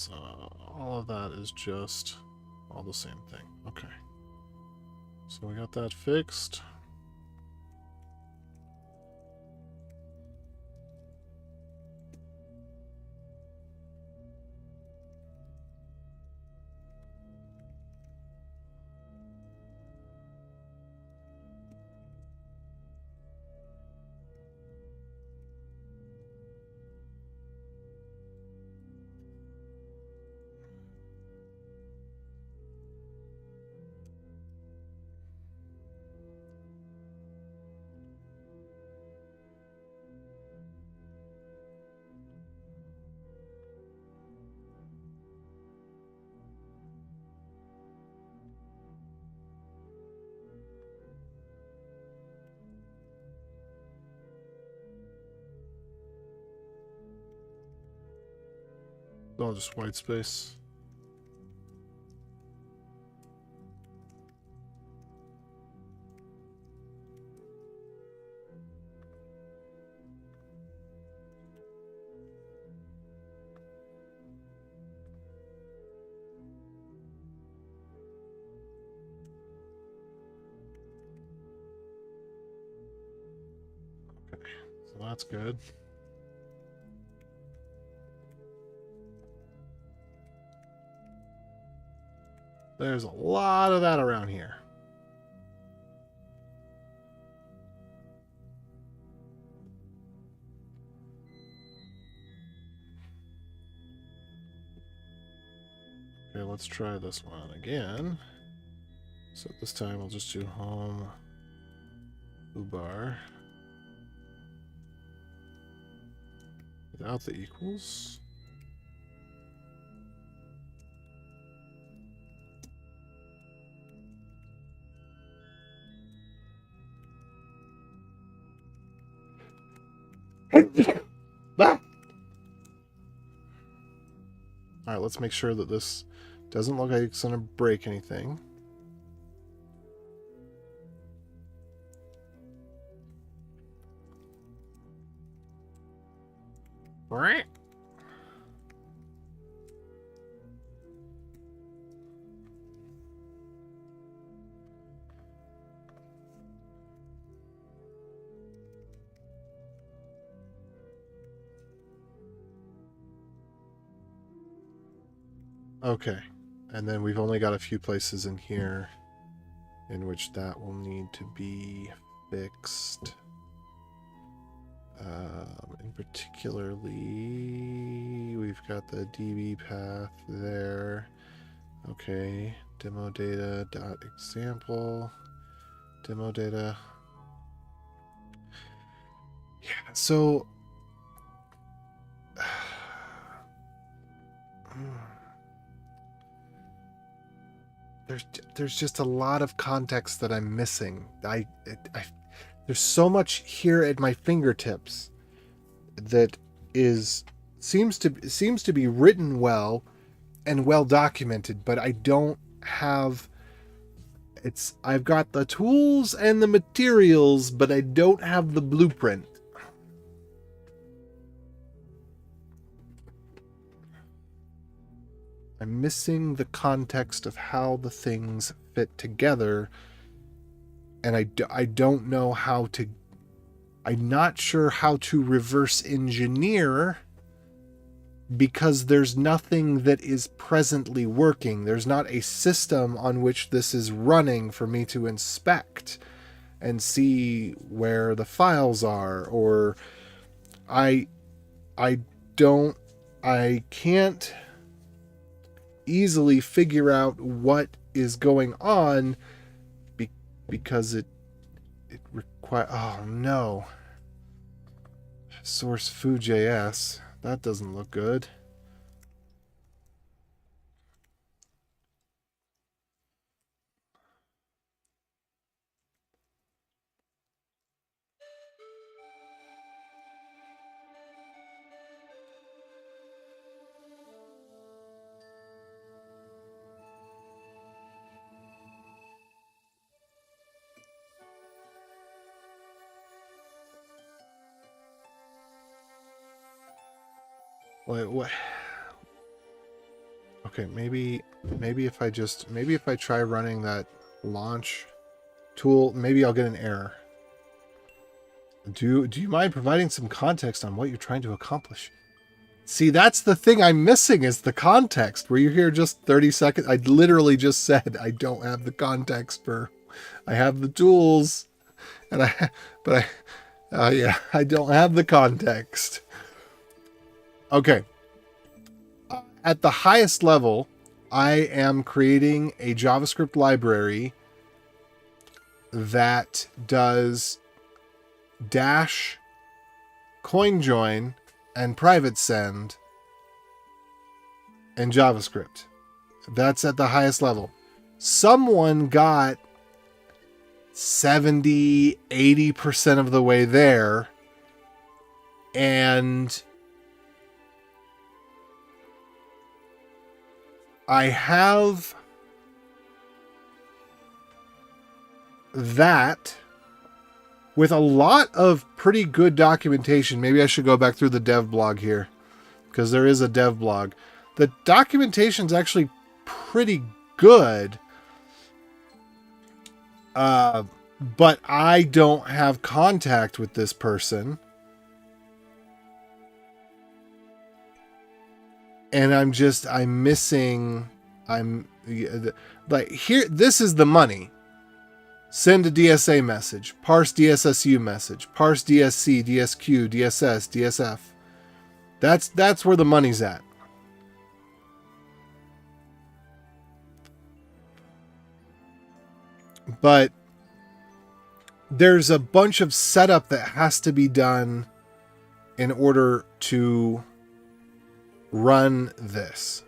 So all of that is just all the same thing. Okay. So we got that fixed. All just white space. Okay, so that's good. There's a lot of that around here. Okay, let's try this one again. So this time we'll just do home ubar without the equals. Ah! All right, let's make sure that this doesn't look like it's going to break anything. Okay, and then we've only got a few places in here in which that will need to be fixed. In particularly, we've got the DB path there. Okay, demo data dot example, demo data. Yeah, so there's just a lot of context that I'm missing. There's so much here at my fingertips that seems to be written well and well documented, but I don't have I've got the tools and the materials, but I don't have the blueprint. I'm missing the context of how the things fit together, and I don't know how to... I'm not sure how to reverse engineer, because there's nothing that is presently working. There's not a system on which this is running for me to inspect and see where the files are, or I can't easily figure out what is going on because it requires... Oh no. Source foo.js. That doesn't look good. What? Okay, maybe if I try running that launch tool, maybe I'll get an error. Do you mind providing some context on what you're trying to accomplish? See, that's the thing I'm missing, is the context. Were you here just 30 seconds? I literally just said I don't have the context for... I have the tools, and I don't have the context. Okay. At the highest level, I am creating a JavaScript library that does dash, coin join, and private send in JavaScript. That's at the highest level. Someone got 70, 80% of the way there, and I have that with a lot of pretty good documentation. Maybe I should go back through the dev blog here, because there is a dev blog. The documentation's actually pretty good, but I don't have contact with this person. And I'm missing, like, here, this is the money. Send a DSA message, parse DSSU message, parse DSC, DSQ, DSS, DSF. That's where the money's at. But there's a bunch of setup that has to be done in order to run this.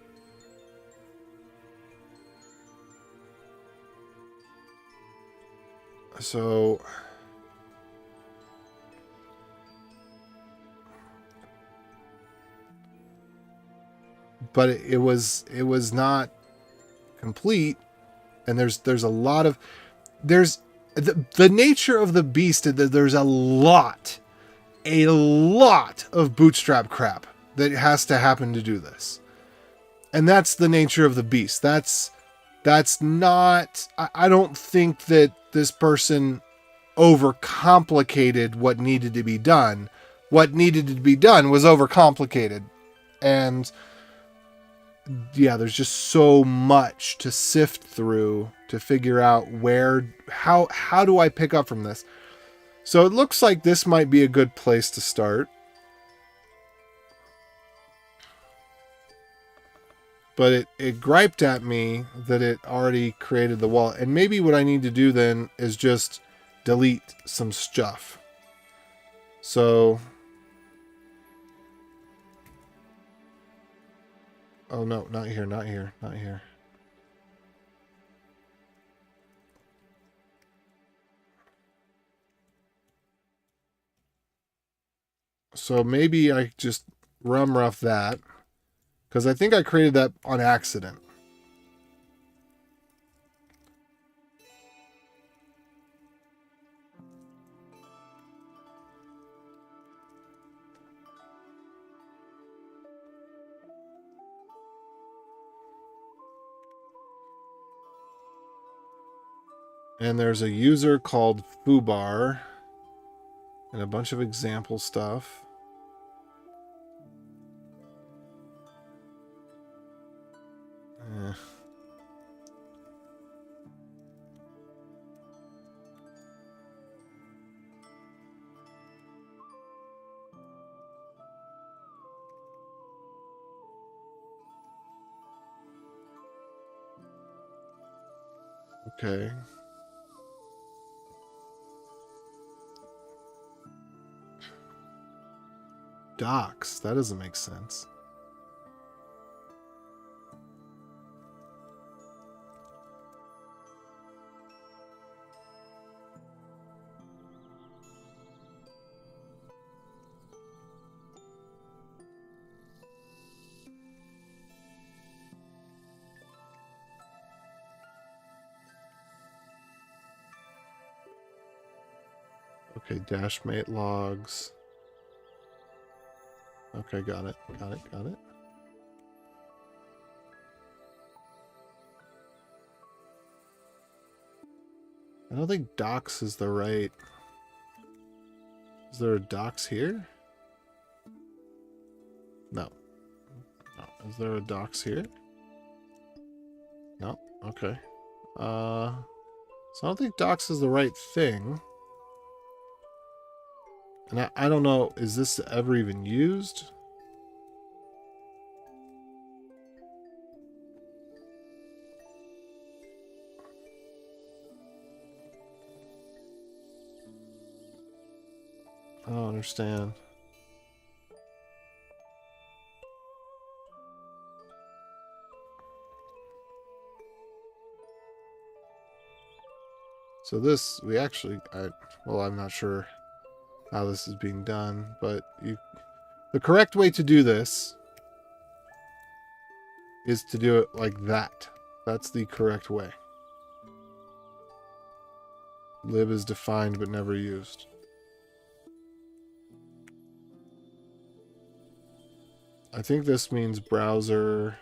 So but it was not complete, and there's a lot of the nature of the beast. There's a lot of bootstrap crap. that has to happen to do this. And that's the nature of the beast. That's not, I don't think that this person overcomplicated what needed to be done. What needed to be done was overcomplicated. And yeah, there's just so much to sift through to figure out how do I pick up from this? So it looks like this might be a good place to start. But it griped at me that it already created the wall. And maybe what I need to do then is just delete some stuff. So, oh no, not here, not here, not here. So maybe I just rough that. Because I think I created that on accident. And there's a user called Foobar. And a bunch of example stuff. Okay. Docs. That doesn't make sense. Okay, dashmate logs. Okay, got it. Got it. Got it. I don't think docs is the right... Is there a docs here? No. No. Is there a docs here? No. Okay. So I don't think docs is the right thing. And I don't know, is this ever even used? I don't understand. So this, we actually, well, I'm not sure how this is being done, but the correct way to do this is to do it like that. That's the correct way. Lib is defined but never used. I think this means browser.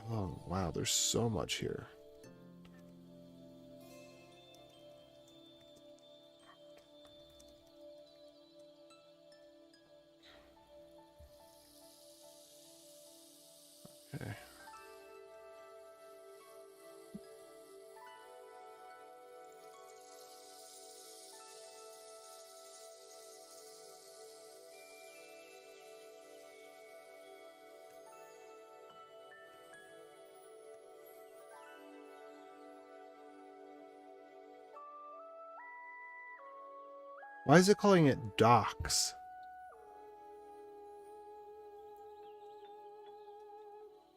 Oh, wow, there's so much here. Okay. Why is it calling it docs?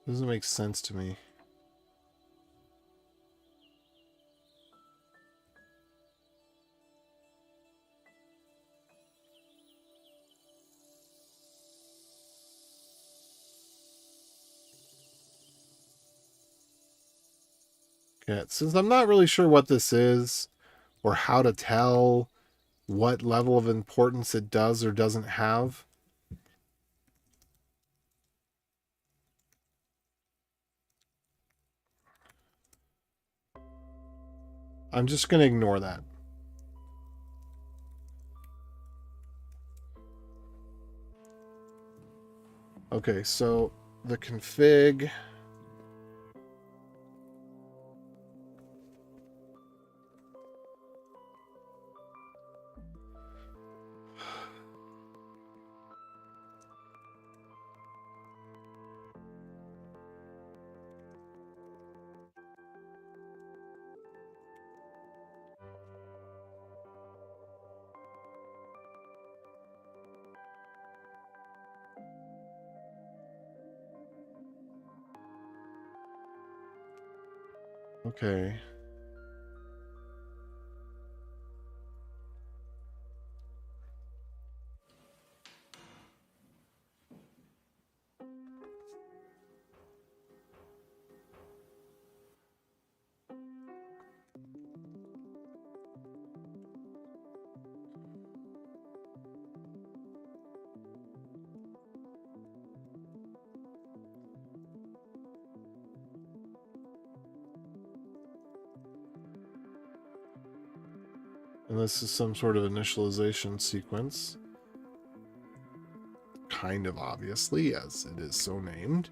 Doesn't make sense to me. Okay, since I'm not really sure what this is or how to tell what level of importance it does or doesn't have, I'm just going to ignore that. Okay, so the config. Okay. And this is some sort of initialization sequence. Kind of obviously, as it is so named.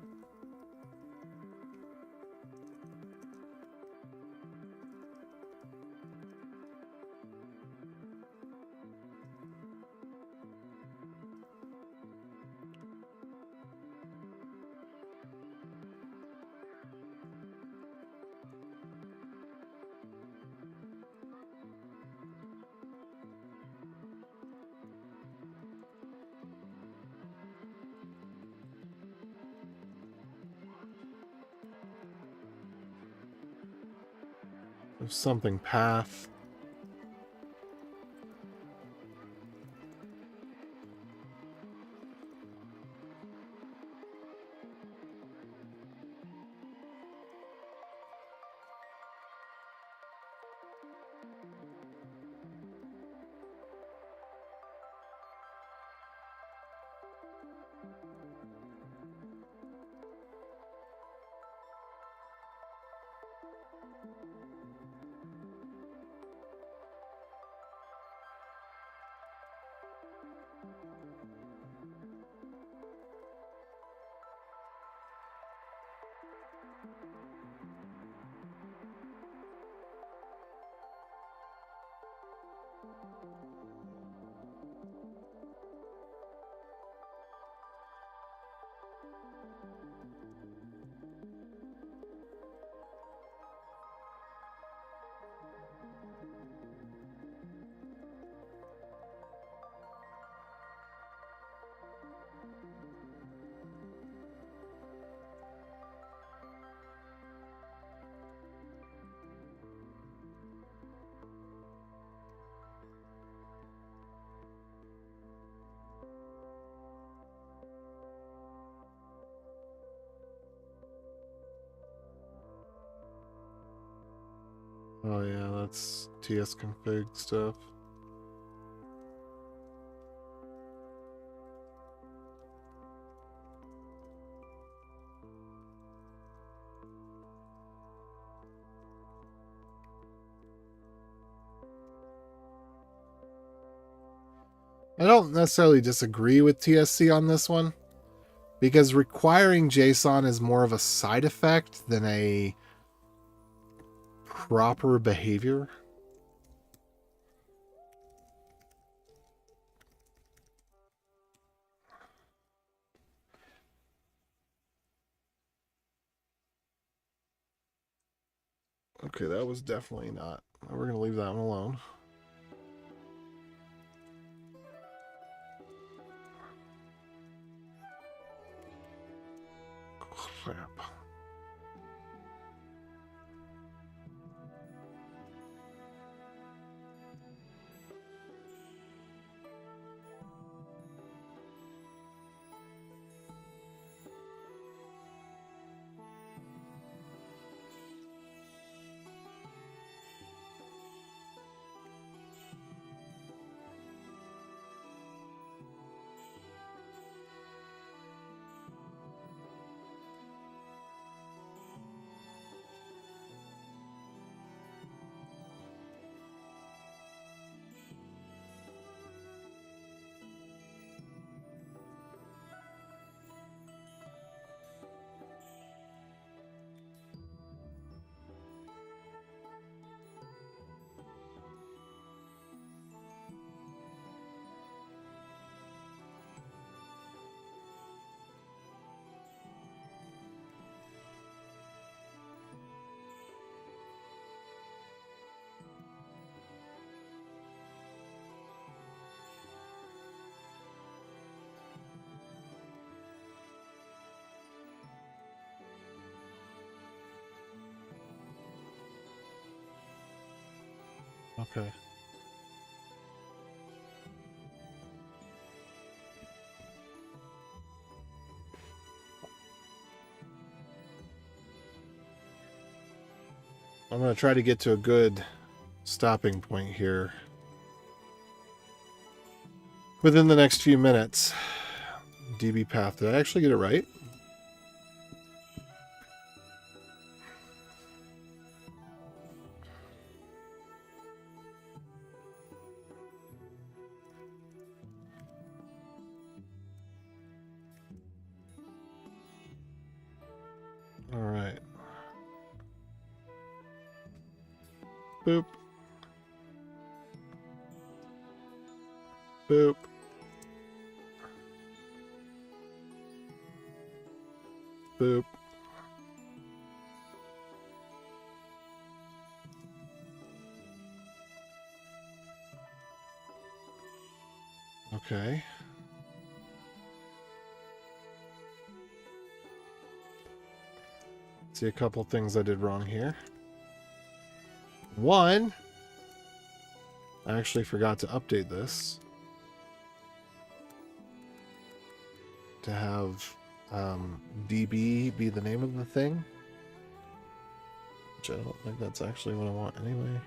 There's something path. Oh yeah, that's tsconfig stuff. I don't necessarily disagree with TSC on this one, because requiring JSON is more of a side effect than a proper behavior. Okay, that was definitely not. We're going to leave that one alone. Crap. Okay. I'm going to try to get to a good stopping point here within the next few minutes. DB path. Did I actually get it right? All right. Boop. Boop. Boop. Okay. See a couple things I did wrong here. One, I actually forgot to update this to have DB be the name of the thing, which I don't think that's actually what I want anyway.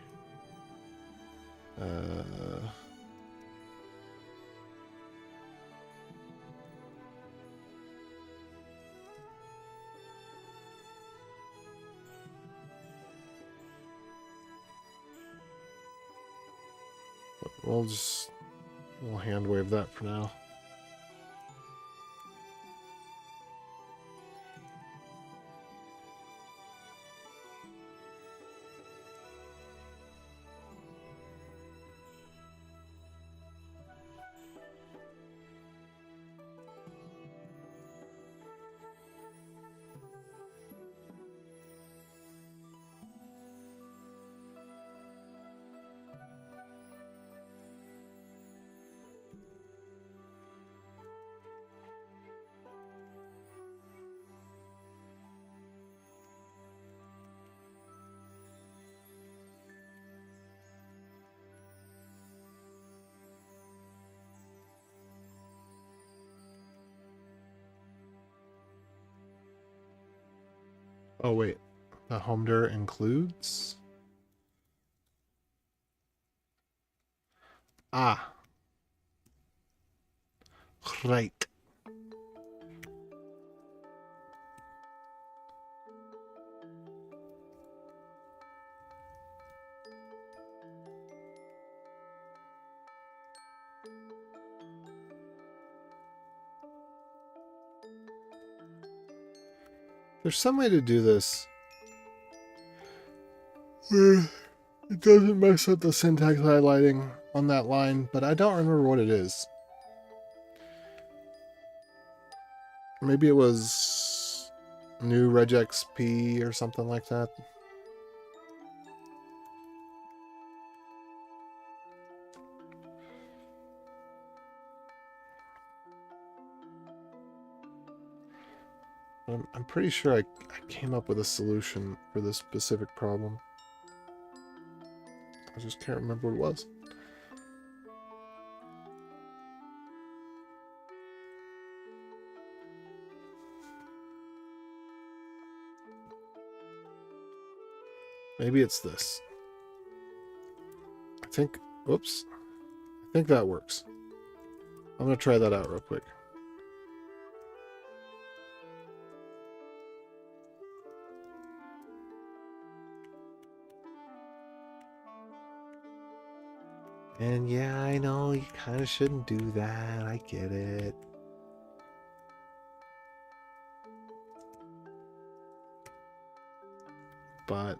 We'll hand wave that for now. Oh wait, the home dir includes? Ah. Right. There's some way to do this where it doesn't mess up the syntax highlighting on that line, but I don't remember what it is. Maybe it was new regexp or something like that. I'm pretty sure I came up with a solution for this specific problem. I just can't remember what it was. Maybe it's this. I think, whoops. I think that works. I'm going to try that out real quick. And yeah, I know you kind of shouldn't do that. I get it. But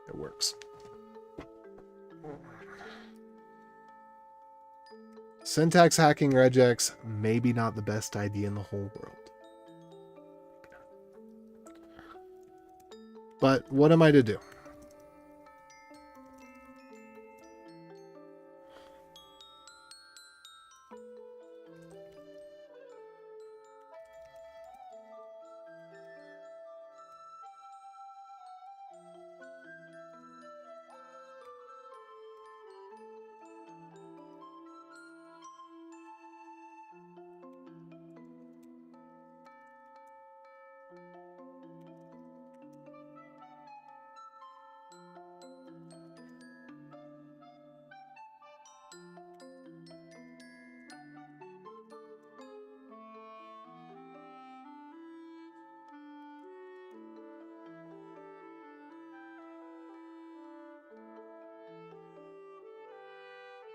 it works. Syntax hacking regex, maybe not the best idea in the whole world. But what am I to do?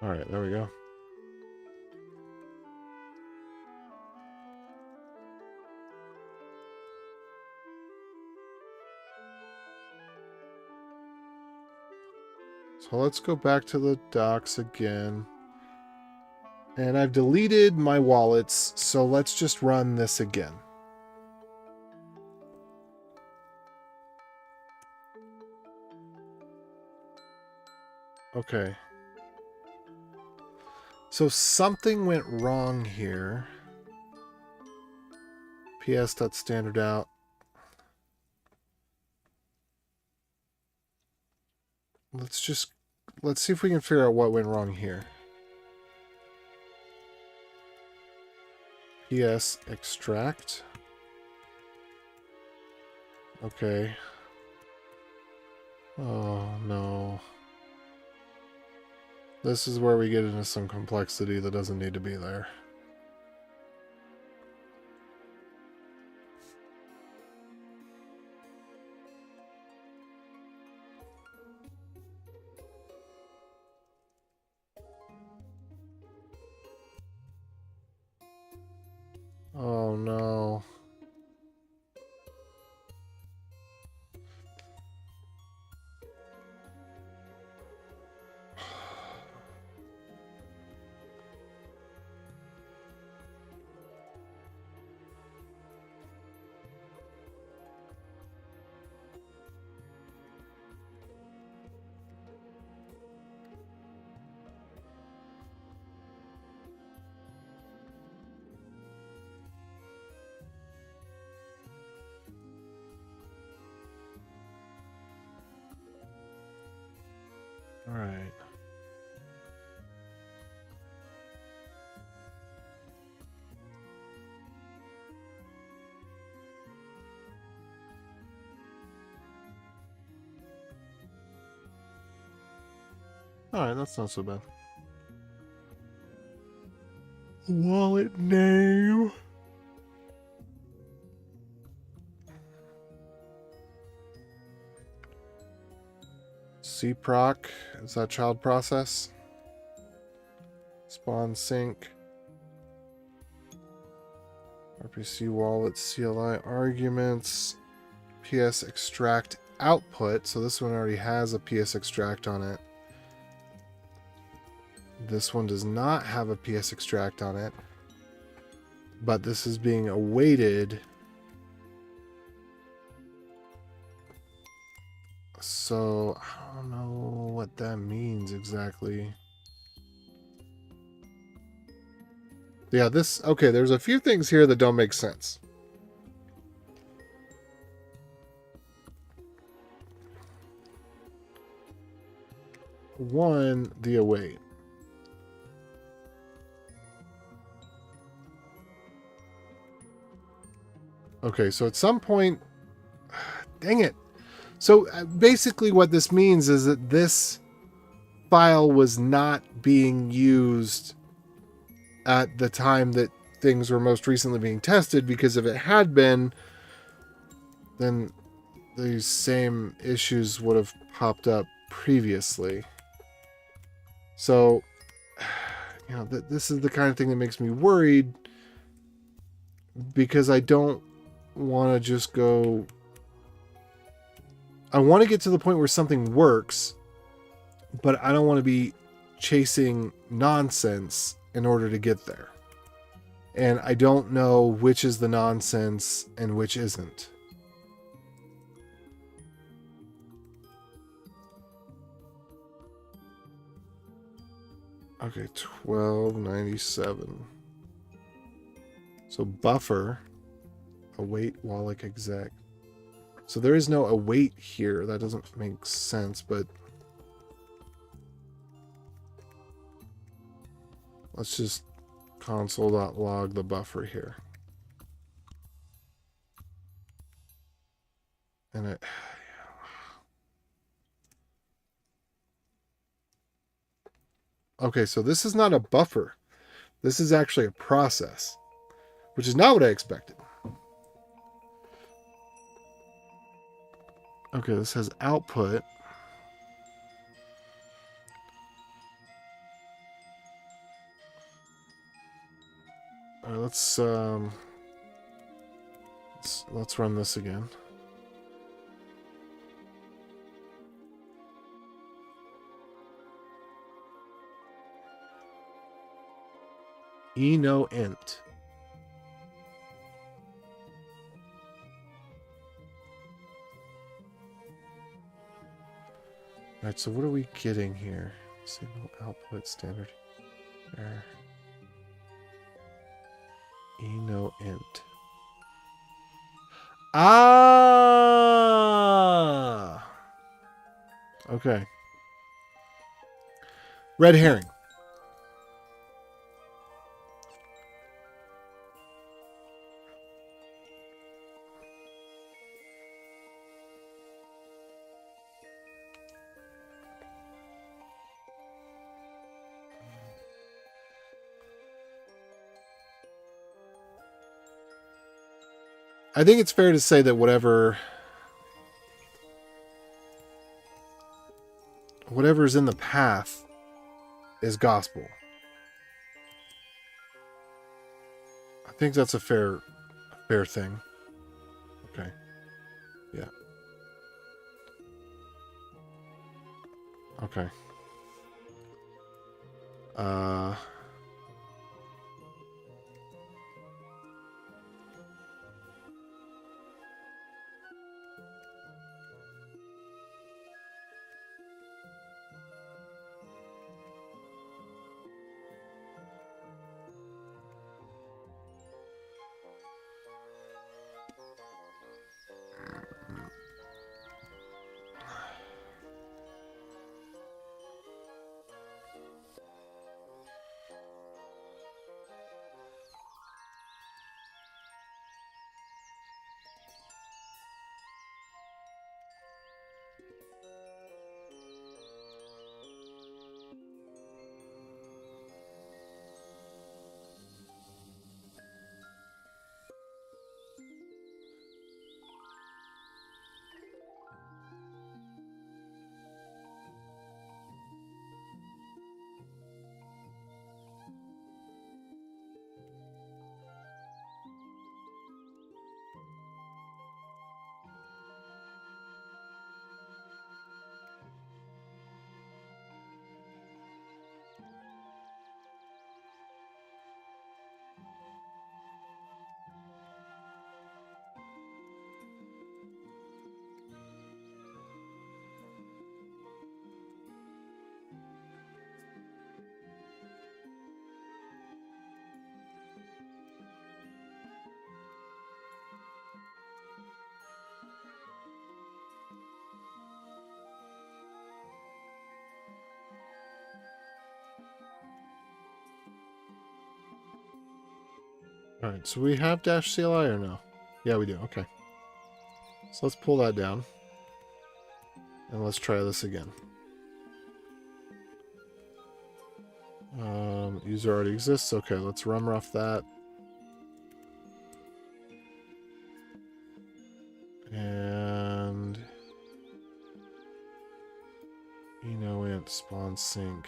All right, there we go. So let's go back to the docs again. And I've deleted my wallets, so let's just run this again. Okay. So something went wrong here. ps.standardout. Let's see if we can figure out what went wrong here. PS extract. Okay. Oh no. This is where we get into some complexity that doesn't need to be there. Oh no. All right. All right, that's not so bad. Wallet name. cproc, is that child process? Spawn sync. RPC wallet CLI arguments. PS extract output. So this one already has a PS extract on it. This one does not have a PS extract on it. But this is being awaited. So I don't know what that means exactly. Yeah, okay, there's a few things here that don't make sense. One, the await. Okay, so at some point, dang it. So basically what this means is that this file was not being used at the time that things were most recently being tested, because if it had been, then these same issues would have popped up previously. So, you know, this is the kind of thing that makes me worried, because I don't want to just go... I want to get to the point where something works, but I don't want to be chasing nonsense in order to get there. And I don't know which is the nonsense and which isn't. Okay, 1297. So buffer, await wallet exec. So there is no await here. That doesn't make sense, but let's just console.log the buffer here. And it... Okay, so this is not a buffer. This is actually a process, which is not what I expected. Okay, this has output. All right, let's run this again. No int. All right, so what are we getting here? Signal output standard error. No int. Ah! Okay. Red herring. I think it's fair to say that whatever's in the path is gospel. I think that's a fair thing. Okay. Yeah. Okay. All right, so we have dash CLI or no? Yeah, we do. Okay. So let's pull that down. And let's try this again. User already exists. Okay, let's rumrough that. And int spawn sync.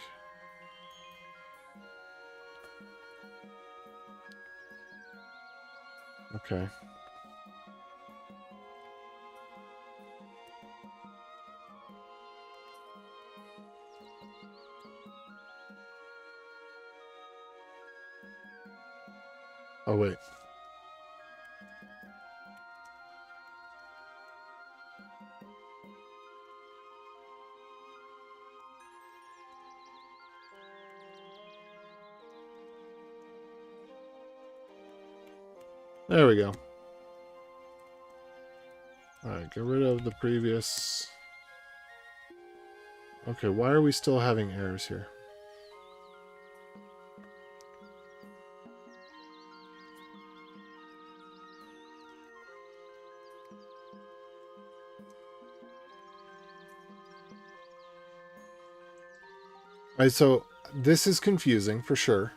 Okay. Oh, wait. There we go. Alright, get rid of the previous. Okay, why are we still having errors here? Alright, so this is confusing for sure.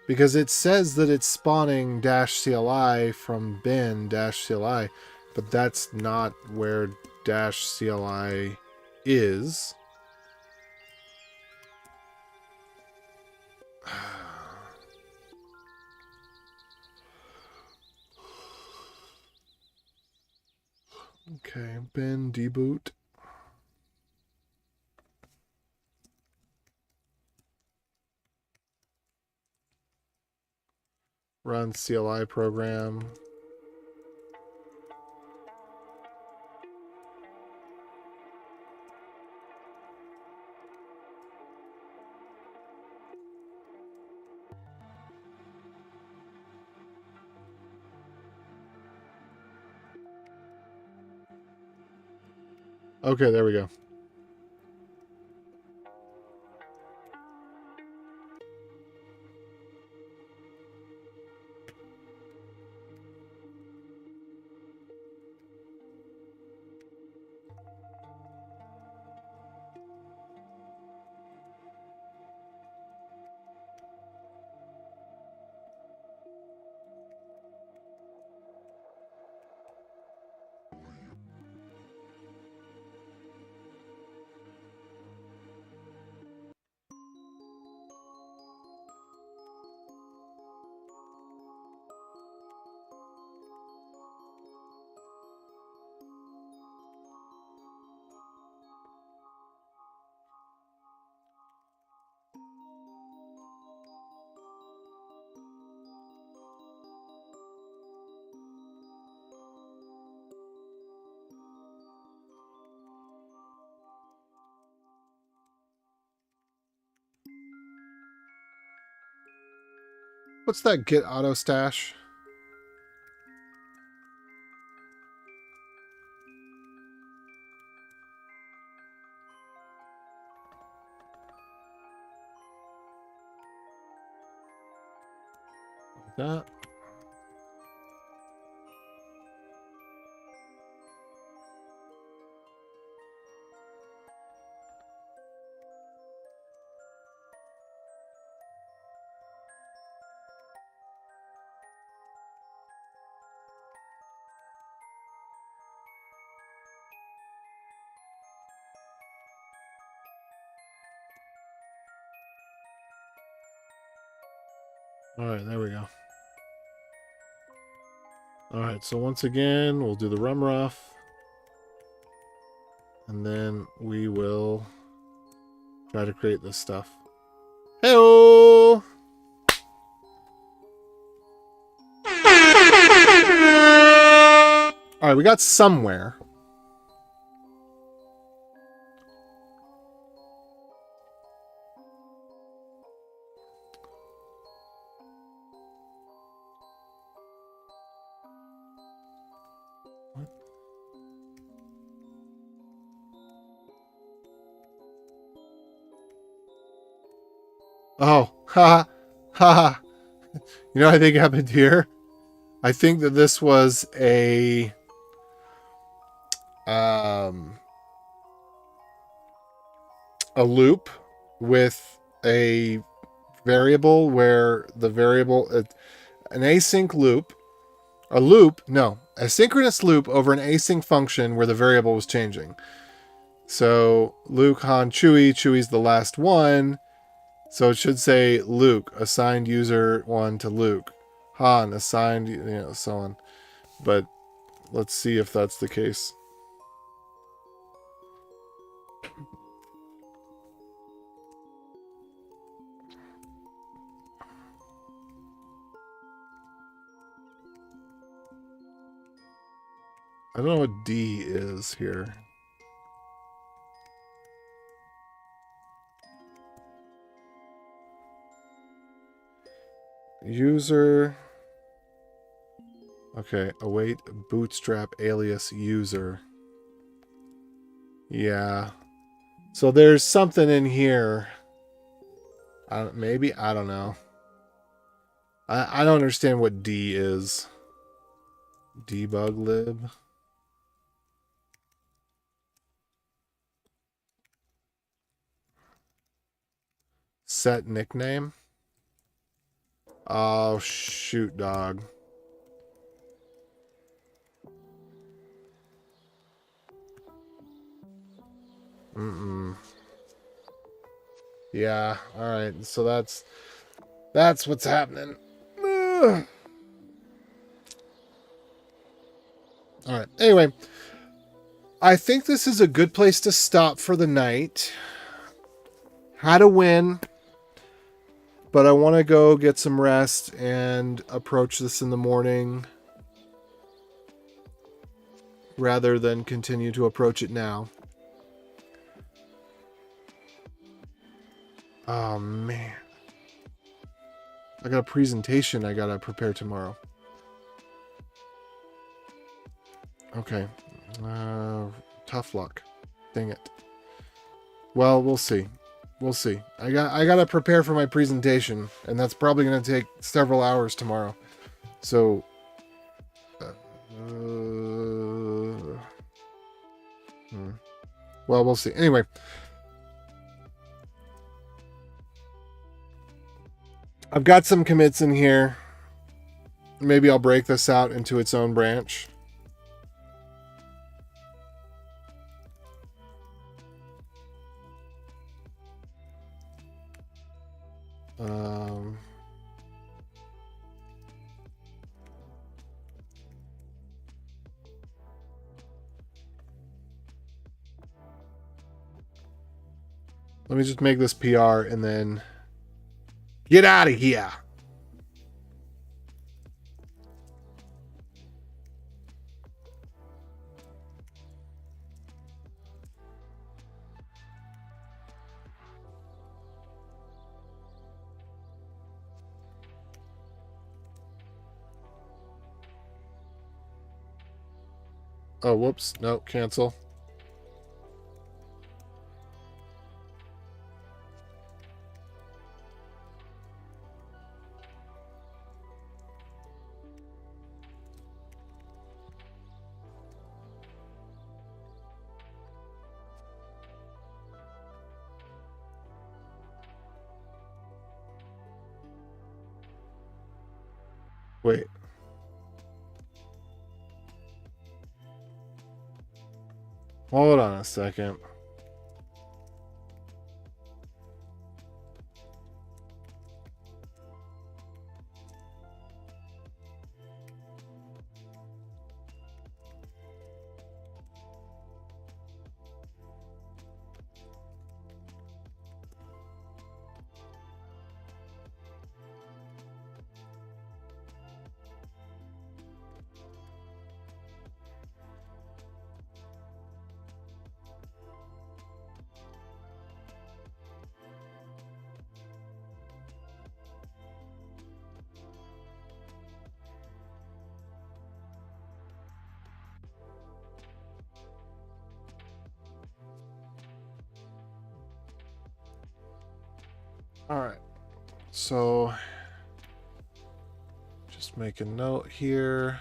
Because it says that it's spawning dash CLI from bin dash CLI, but that's not where dash CLI is. Okay, bin deboot. Run CLI program. Okay, there we go. What's that git auto stash? Like that. All right, there we go. All right, so once again, we'll do the rumruff. And then we will try to create this stuff. Hey-oh! All right, we got somewhere. Oh, ha ha. You know what I think happened here? I think that this was a loop with a variable where the variable an async loop, a synchronous loop over an async function where the variable was changing. So Luke, Han, Chewie's the last one. So it should say Luke, assigned user 1 to Luke. Han, assigned, so on. But let's see if that's the case. I don't know what D is here. User. Okay, await bootstrap alias user. Yeah. So there's something in here. Maybe, I don't know. I don't understand what D is. Debug lib. Set nickname. Oh, shoot, dog. Yeah, alright. So that's what's happening. Alright, anyway. I think this is a good place to stop for the night. Had a win, but I want to go get some rest and approach this in the morning rather than continue to approach it now. Oh, man. I got a presentation I got to prepare tomorrow. Okay. Tough luck. Dang it. Well, we'll see. We'll see. I got to prepare for my presentation, and that's probably going to take several hours tomorrow. So... well, we'll see. Anyway. I've got some commits in here. Maybe I'll break this out into its own branch. Let me just make this PR and then get out of here. Oh, whoops. No, cancel. Wait. Hold on a second. All right. So just make a note here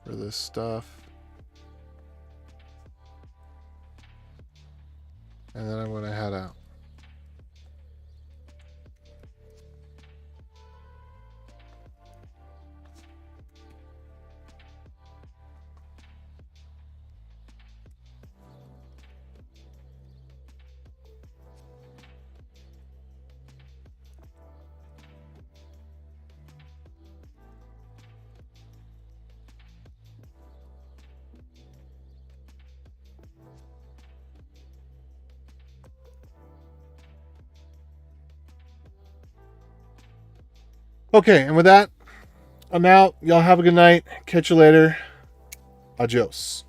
for this stuff. And then I'm going to head out. Okay, and with that, I'm out. Y'all have a good night. Catch you later. Adios.